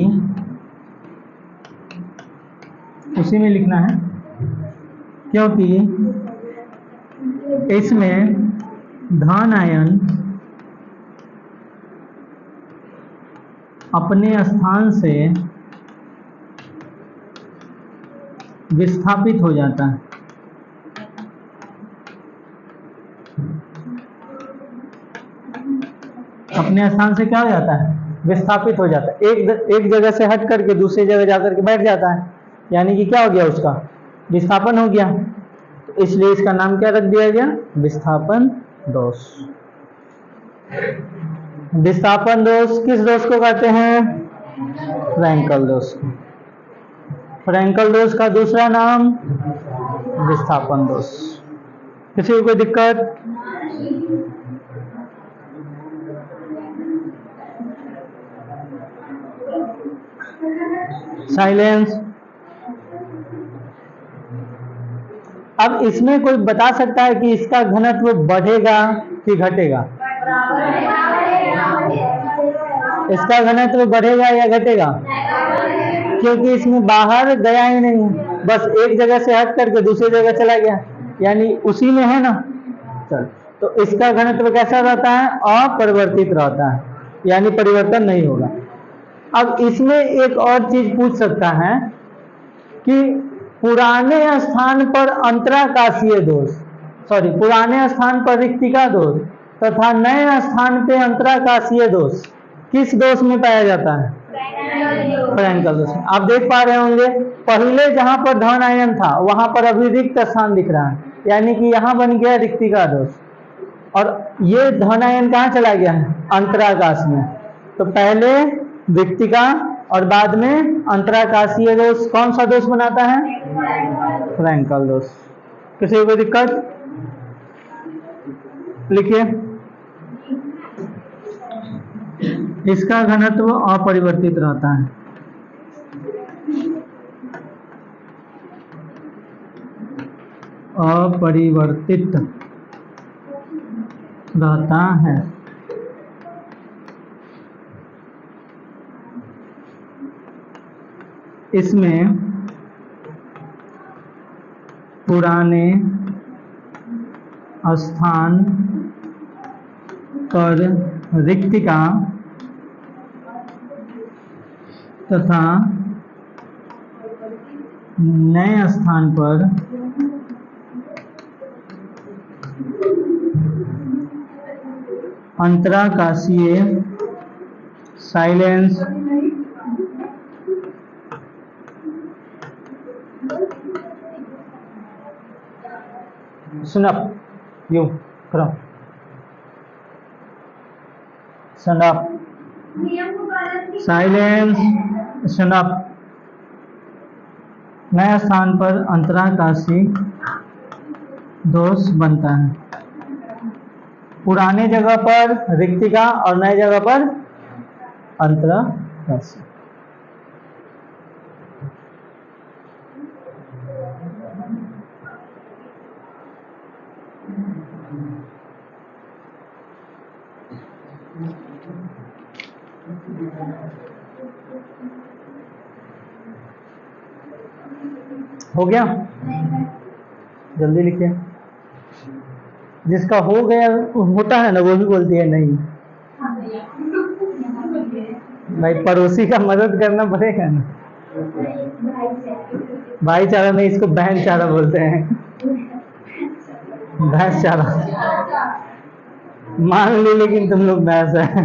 उसी में लिखना है, क्योंकि इसमें धन आयन अपने स्थान से विस्थापित हो जाता है। अपने स्थान से क्या हो जाता है? विस्थापित हो जाता है। एक जगह से हट करके दूसरी जगह जाकर के बैठ जाता है, यानी कि क्या हो गया? उसका विस्थापन हो गया। तो इसलिए इसका नाम क्या रख दिया गया? विस्थापन दोष। विस्थापन दोष किस दोष को कहते हैं? फ्रैंकल दोष को। फ्रैंकल दोष का दूसरा नाम विस्थापन दोष। किसी को कोई दिक्कत? साइलेंस। अब इसमें कोई बता सकता है कि इसका घनत्व बढ़ेगा कि घटेगा? इसका घनत्व बढ़ेगा या घटेगा? क्योंकि इसमें बाहर गया ही नहीं, बस एक जगह से हट करके दूसरी जगह चला गया, यानी उसी में है ना। चल, तो इसका घनत्व कैसा रहता है? अपरिवर्तित रहता है, यानी परिवर्तन नहीं होगा। अब इसमें एक और चीज पूछ सकता है कि पुराने स्थान पर अंतराकाशीय दोष, सॉरी पुराने स्थान पर रिक्तिका दोष तथा नए स्थान पे अंतराकाशीय दोष किस दोष में पाया जाता है? फ्रैंकल दोष। आप देख पा रहे होंगे पहले जहां पर धन आयन था वहां पर अभी रिक्त स्थान दिख रहा है, यानी कि यहाँ बन गया रिक्तिका दोष, और ये धन आयन कहाँ चला गया है? अंतराकाश में। तो पहले रिक्तिका और बाद में अंतराकाशीय दोष कौन सा दोष बनाता है? फ्रैंकल दोष। किसी को कोई दिक्कत? लिखिए। इसका घनत्व अपरिवर्तित रहता है। अपरिवर्तित रहता है। इसमें पुराने स्थान पर रिक्तिका तथा नए स्थान पर अंतराकाशीय साइलेंस सुनप यूं करो सुनप साइलेंस सुनप नए स्थान पर अंतराकाशी दोष बनता है। पुराने जगह पर रिक्तिका और नए जगह पर अंतराकाशी। हो गया? जल्दी लिखिए। जिसका हो गया होता है ना वो भी बोलती है नहीं। भाई पड़ोसी का मदद करना पड़ेगा ना। भाईचारा नहीं, इसको बहन चारा बोलते हैं। भैंस चारा मान ली, लेकिन तुम लोग भैंस है।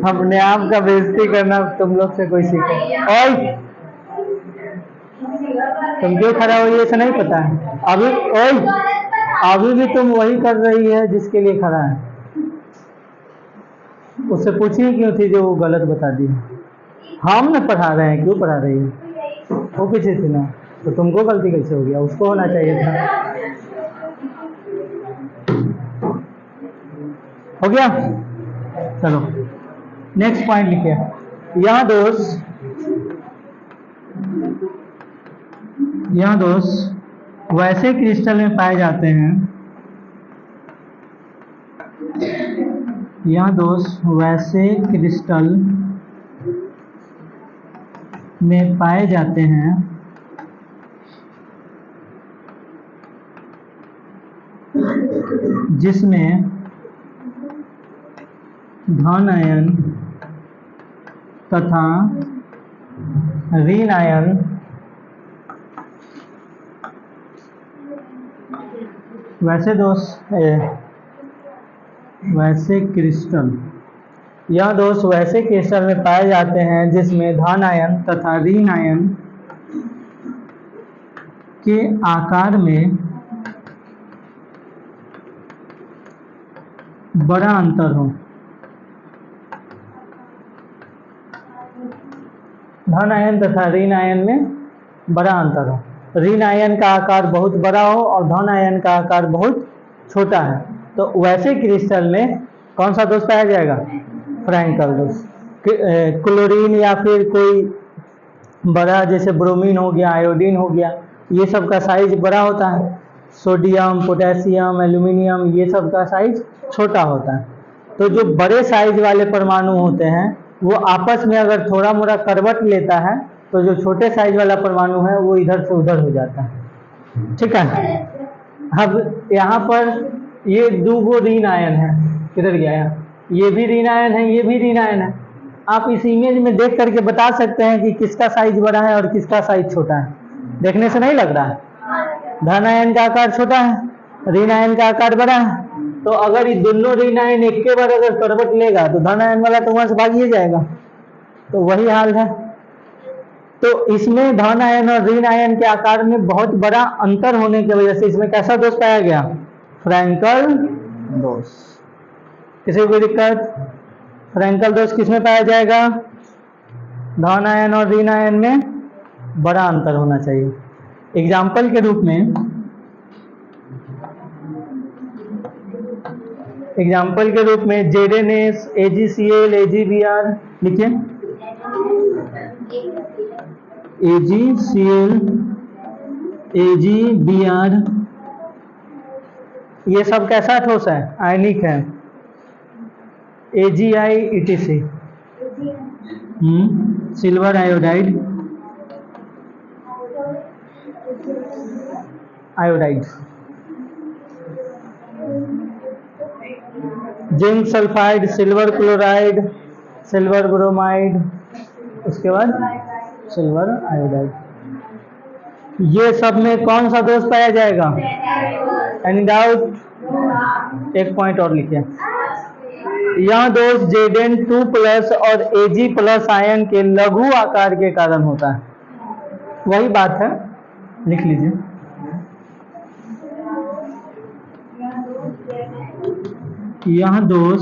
अपने आप का बेइज्जती करना तुम लोग से कोई सीखे। ओए तुम क्यों खड़ा हो, ये नहीं पता है अभी? ओए अभी भी तुम वही कर रही है जिसके लिए खड़ा है। उससे पूछिए क्यों थी जो वो गलत बता दी। हम न पढ़ा रहे हैं, क्यों पढ़ा रही है वो पीछे थी ना, तो तुमको गलती कैसे हो गया? उसको होना चाहिए था। हो गया? चलो नेक्स्ट पॉइंट लिखिए। यह दोष वैसे क्रिस्टल में पाए जाते हैं, यह दोष वैसे क्रिस्टल में पाए जाते हैं जिसमें धन आयन तथा ऋण आयन वैसे क्रिस्टल, यह दोष वैसे क्रिस्टल में पाए जाते हैं जिसमें धन आयन तथा ऋण आयन के आकार में बड़ा अंतर हो। धन आयन तथा ऋण आयन में बड़ा अंतर हो। ऋण आयन का आकार बहुत बड़ा हो और धन आयन का आकार बहुत छोटा है, तो वैसे क्रिस्टल में कौन सा दोष पाया जाएगा? फ्रैंकल दोष। क्लोरीन या फिर कोई बड़ा, जैसे ब्रोमीन हो गया, आयोडीन हो गया, ये सब का साइज बड़ा होता है। सोडियम, पोटेशियम, एल्यूमिनियम, ये सब का साइज छोटा होता है। तो जो बड़े साइज वाले परमाणु होते हैं वो आपस में अगर थोड़ा मोड़ा करवट लेता है तो जो छोटे साइज वाला परमाणु है वो इधर से उधर हो जाता है। ठीक है? अब यहाँ पर ये दो ऋण आयन है, किधर गया यार? ये भी ऋण आयन है, ये भी ऋण आयन है। आप इस इमेज में देख करके बता सकते हैं कि किसका साइज बड़ा है और किसका साइज छोटा है। देखने से नहीं लग रहा है? धन आयन का आकार छोटा है, ऋण आयन का आकार बड़ा है। तो अगर ये दोनों ऋण आयन एक के बार अगर करवट लेगा तो धन आयन वाला तो वहां से भाग ही जाएगा। तो वही हाल है। तो इसमें धन आयन और ऋण आयन के आकार में बहुत बड़ा अंतर होने की वजह से इसमें कैसा दोष पाया गया? फ्रैंकल दोष। किसी को कोई दिक्कत? फ्रैंकल दोष किसमें पाया जाएगा? धन आयन और ऋण आयन में बड़ा अंतर होना चाहिए। एग्जाम्पल के रूप में ZnS, AgCl, AgBr लिखिए। AgCl, AgBr ये सब कैसा ठोस है? आयनिक है। AgI etc। Silver iodide, iodide, zinc sulphide, silver chloride, silver bromide, उसके बाद सिल्वर आयोडाइड। ये सब में कौन सा दोष पाया जाएगा? Any doubt? एक पॉइंट और लिखिए। यह दोष Zn2+ और Ag+ आयन के लघु आकार के कारण होता है। वही बात है, लिख लीजिए। यह दोष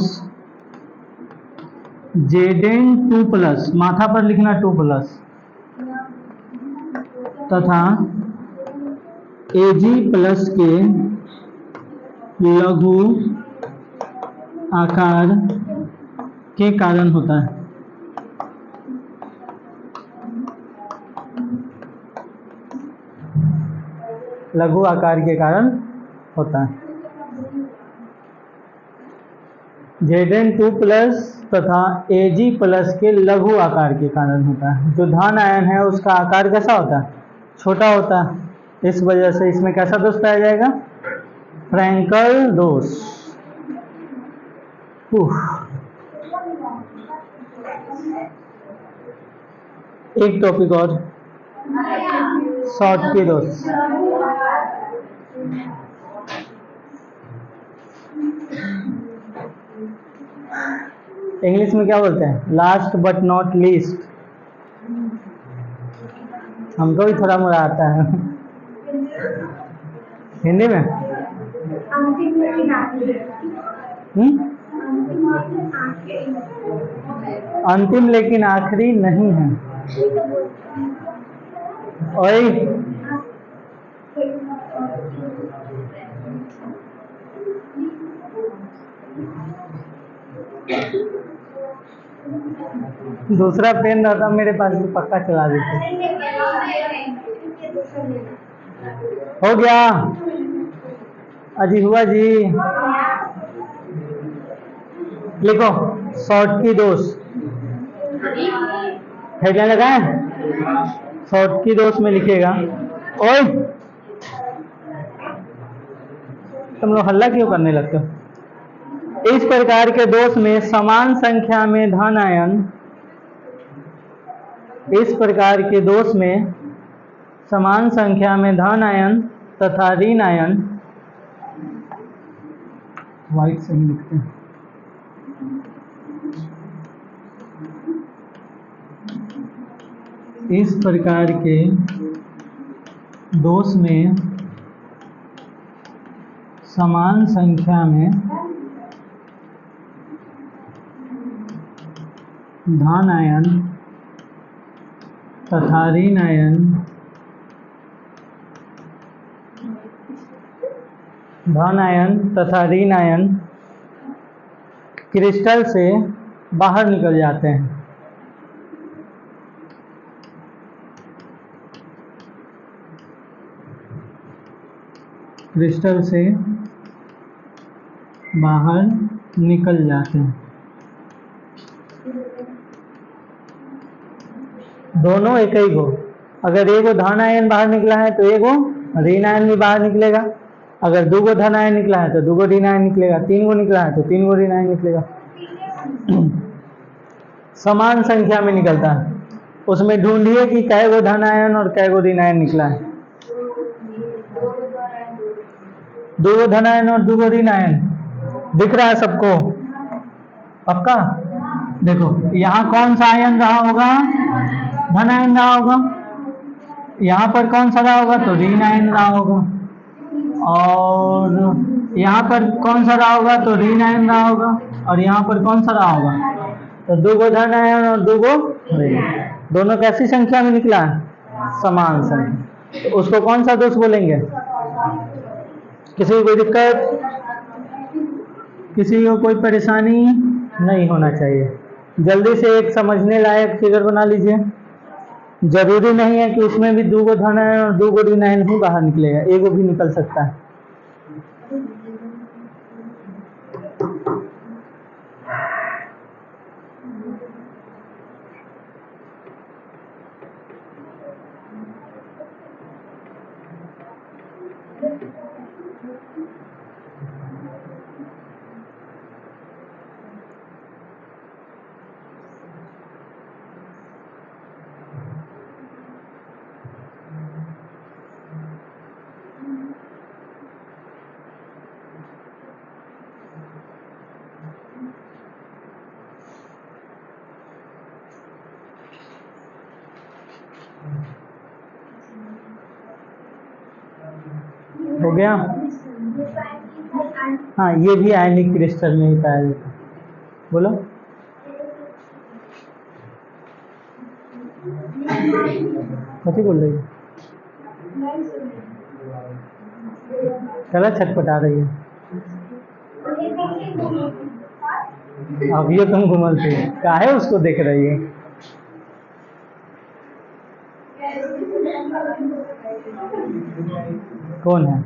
Zn2+, माथा पर लिखना 2+, तथा Ag+ के लघु आकार के कारण होता है। लघु आकार के कारण होता है। Zn2+ तथा Ag+ के लघु आकार के कारण होता है। जो धन आयन है उसका आकार कैसा होता है? छोटा होता है। इस वजह से इसमें कैसा दोष पाया जाएगा? फ्रैंकल दोष। एक टॉपिक और, शॉर्टकी दोष। इंग्लिश में क्या बोलते हैं? Last but not least. हमको भी थोड़ा मोड़ा आता है हिंदी में। अंतिम लेकिन आखिरी नहीं है। ओए दूसरा पेन रहता मेरे पास भी पक्का चला देते। हो गया अजी, हुआ जी। लिखो शॉर्टकी दोष। हेडलाइन लगाए? शॉर्टकी दोष में लिखेगा। ओए तुम लोग हल्ला क्यों करने लगते हो? इस प्रकार के दोष में समान संख्या में धन आयन, इस प्रकार के दोष में समान संख्या में धन आयन तथा ऋण आयन, व्हाइट से ही लिखते हैं, इस प्रकार के दोष में समान संख्या में धन आयन तथा ऋण आयन, धन आयन तथा ऋण आयन क्रिस्टल से बाहर निकल जाते हैं। क्रिस्टल से बाहर निकल जाते हैं। दोनों एक ही को, अगर एगो धन आयन बाहर निकला है तो एगो ऋण आयन भी बाहर निकलेगा। अगर दो गो धन आयन निकला है तो दो गो ऋण आयन निकलेगा। तीन गो निकला है तो तीन गो ऋण आयन निकलेगा। समान संख्या में निकलता है। उसमें ढूंढिए कि कै गो धन आयन और कै गो ऋण आयन निकला है। दो गो धन आयन और दो गो ऋण आयन दिख रहा है सबको? पक्का? देखो यहाँ कौन सा आयन रहा होगा? धन आयन रहा होगा। यहाँ पर कौन सा रहा होगा? तो ऋण आयन रहा होगा। और यहाँ पर कौन सा रहा होगा? तो ऋण आयन रहा होगा। और यहाँ पर कौन सा रहा होगा? तो दो गो धन आयन और दो गो ऋण। दोनों कैसी संख्या में निकला है? समान संख्या। तो उसको कौन सा दोष बोलेंगे? किसी को कोई दिक्कत, किसी को कोई परेशानी नहीं होना चाहिए। जल्दी से एक समझने लायक फिगर बना लीजिए। जरूरी नहीं है कि उसमें भी दो गो धन आयन और दो गो ऋण आयन ही बाहर निकलेगा, एगो भी निकल सकता है। हो गया। हाँ, ये भी आयनिक क्रिस्टल में ही पाया जाता है। बोलो। कथी बोल रही है? गला छटपटा रही है। अब ये तुम घुमलते काहे उसको देख रही है? कौन है?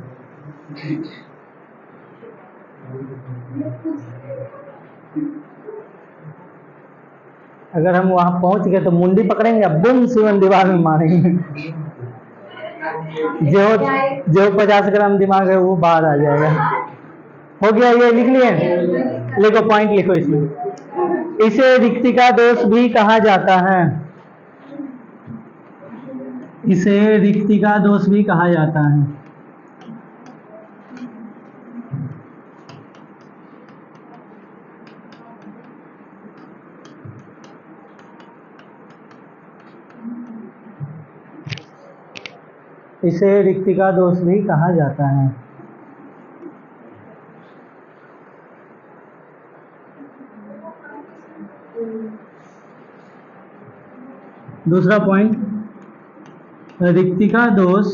अगर हम वहां पहुंच गए तो मुंडी पकड़ेंगे, बुम सीवन दीवार में मारेंगे। जो जो 50 ग्राम दिमाग है वो बाहर आ जाएगा। हो गया, ये लिख लिए? लिखो, पॉइंट लिखो इसमें। इसे रिक्तिका दोष भी कहा जाता है। इसे रिक्तिका दोष भी कहा जाता है। इसे रिक्तिका दोष भी कहा जाता है। दूसरा पॉइंट, रिक्तिका दोष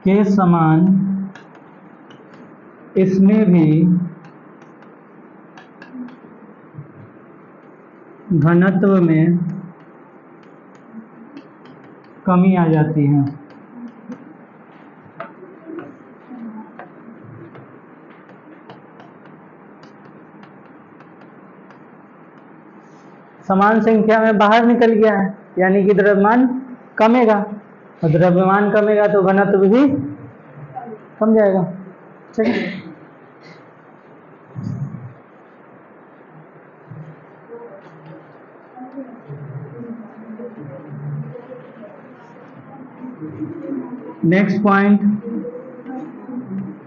के समान इसमें भी घनत्व में कमी आ जाती है। समान संख्या में बाहर निकल गया है, यानी कि द्रव्यमान कमेगा, और द्रव्यमान कमेगा तो घनत्व भी कम जाएगा। ठीक है। नेक्स्ट पॉइंट,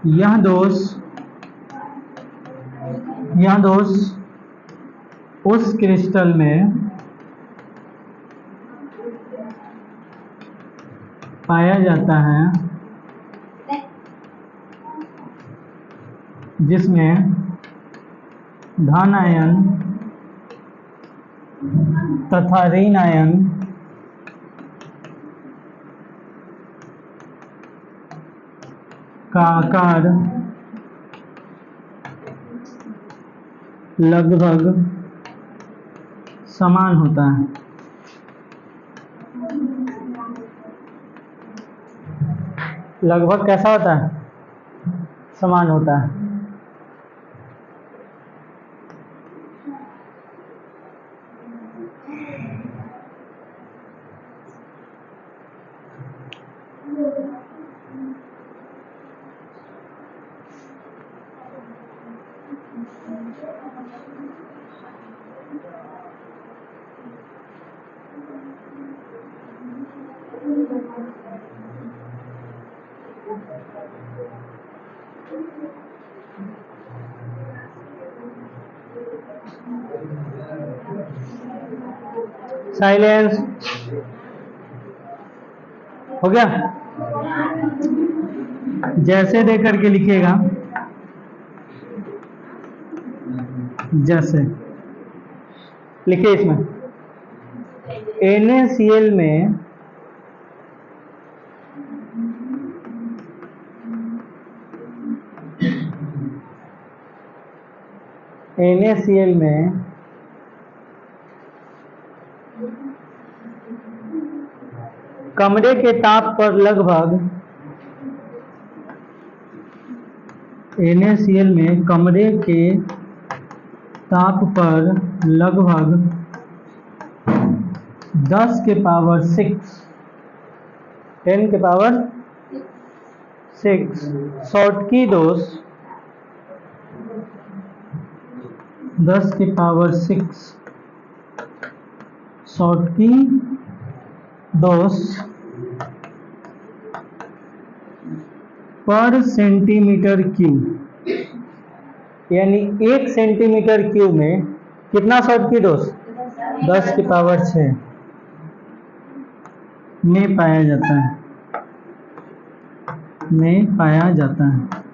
यह दोष उस क्रिस्टल में पाया जाता है जिसमें धन आयन तथा ऋण आयन का आकार लगभग समान होता है। लगभग कैसा होता है? समान होता है। साइलेंस। हो गया? जैसे दे करके लिखिएगा, जैसे लिखिए इसमें NaCl में कमरे के ताप पर लगभग NaCl में कमरे के ताप पर लगभग 10 के पावर 6 10 के पावर 6 शॉटकी दोष 10 के पावर 6 शॉटकी दोष पर सेंटीमीटर क्यूब, यानी 1 सेंटीमीटर क्यूब में कितना शॉटकी दोष? 10 की पावर 6। में पाया जाता है, में पाया जाता है।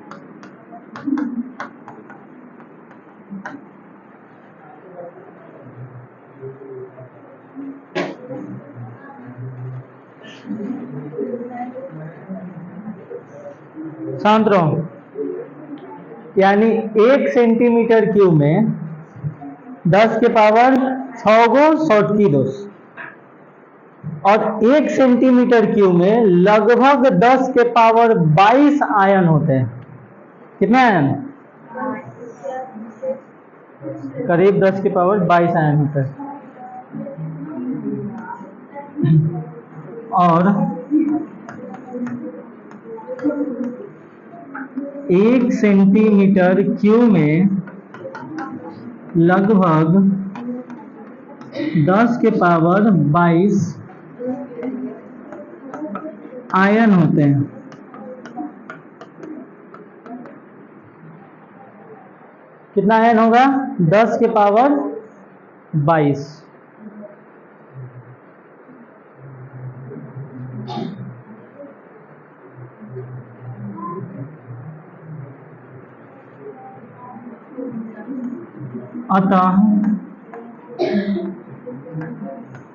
शांत रहो। यानी 1 सेंटीमीटर क्यूब में 10 के पावर 6 गो शॉटकी दोष, और 1 सेंटीमीटर क्यूब में लगभग 10 के पावर 22 आयन होते हैं। कितने आयन? करीब 10 के पावर 22 आयन होते हैं। और 1 सेंटीमीटर क्यूब में लगभग 10 के पावर 22 आयन होते हैं। कितना आयन होगा? 10 के पावर 22। अतः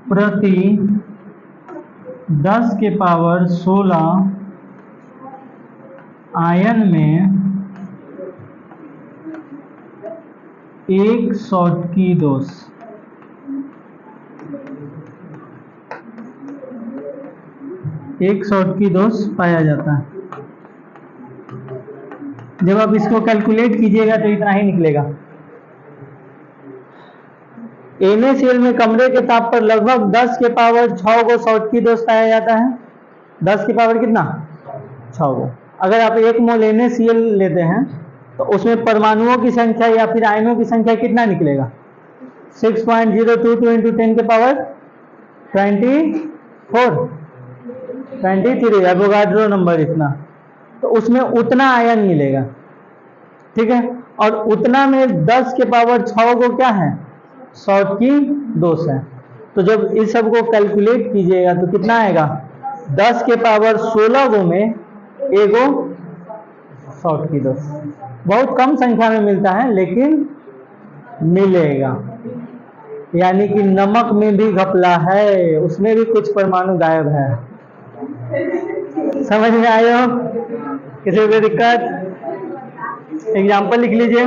प्रति 10 के पावर 16 आयन में 1 शॉटकी दोष। एक शॉटकी दोष पाया जाता है। जब आप इसको कैलकुलेट कीजिएगा तो इतना ही निकलेगा। NaCl में कमरे के ताप पर लगभग 10 के पावर 6 गो शॉटकी दोष पाया जाता है। 10 की पावर कितना? 6 गो। अगर आप 1 मोल NaCl लेते हैं तो उसमें परमाणुओं की संख्या या फिर आयनों की संख्या कितना निकलेगा? 6.022 × 10 के पावर 23 एवोगाड्रो नंबर इतना, तो उसमें उतना आयन मिलेगा। ठीक है, और उतना में 10 के पावर 6 गो क्या है? शॉटकी दोष है। तो जब इस सब को कैलकुलेट कीजिएगा तो कितना आएगा? 10 के पावर 16 गो में एगो शॉटकी दोष। बहुत कम संख्या में मिलता है लेकिन मिलेगा। यानी कि नमक में भी घपला है, उसमें भी कुछ परमाणु गायब है। समझ में आए हो? किसी को दिक्कत? एग्जाम्पल लिख लीजिए।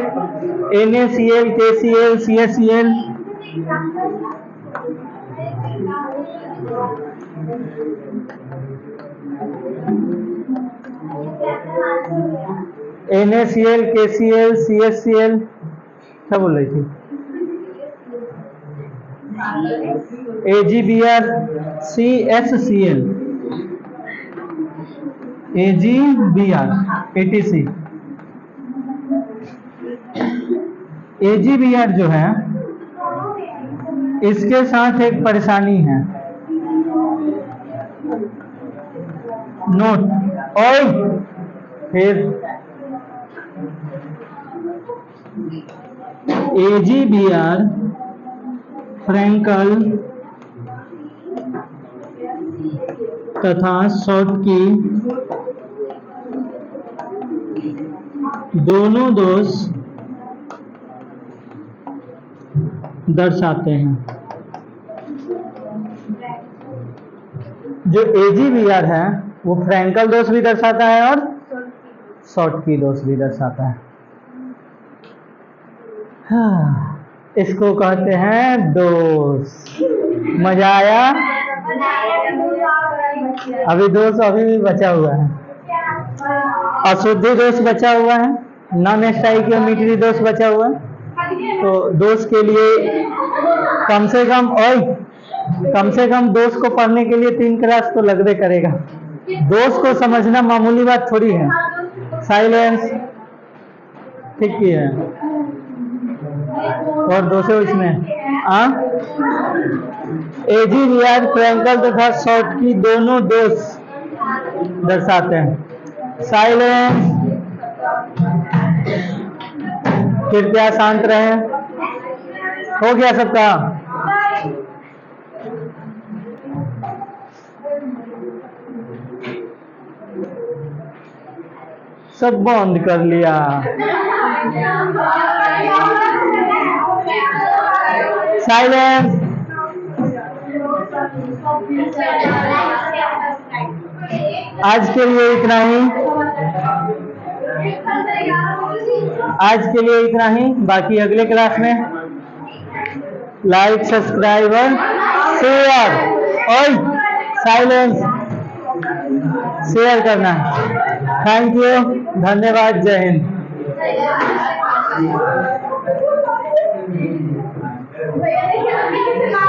NaCl, KCl, CaCl। NaCl, KCl, CaCl क्या बोल रही थी? AgBr, CHCl, AgBr, ATC। AgBr जो है इसके साथ एक परेशानी है। नोट और फिर AgBr फ्रैंकल तथा शॉटकी दोनों दोष दर्शाते हैं। जो AgBr है वो फ्रैंकल दोष भी दर्शाता है और शॉटकी दोष भी दर्शाता है। हाँ, इसको कहते हैं दोष। मजा आया? अभी दोष अभी भी बचा हुआ है। अशुद्धि दोष बचा हुआ है, नॉन स्टोइकियोमेट्री दोष बचा हुआ है। तो दोष के लिए कम से कम दोष को पढ़ने के लिए 3 क्लास तो लगबे करेगा। दोष को समझना मामूली बात थोड़ी है। साइलेंस ठीक ही है। और दोषों इसमें AgBr फ्रैंकल तथा शॉटकी दोनों दोष दर्शाते हैं। साइलेंस, कृपया शांत रहे। हो गया सबका? सब बंद कर लिया। साइलेंस। आज के लिए इतना ही। आज के लिए इतना ही। बाकी अगले क्लास में लाइक, सब्सक्राइब और शेयर। और साइलेंस शेयर करना। थैंक यू, धन्यवाद, जय हिंद।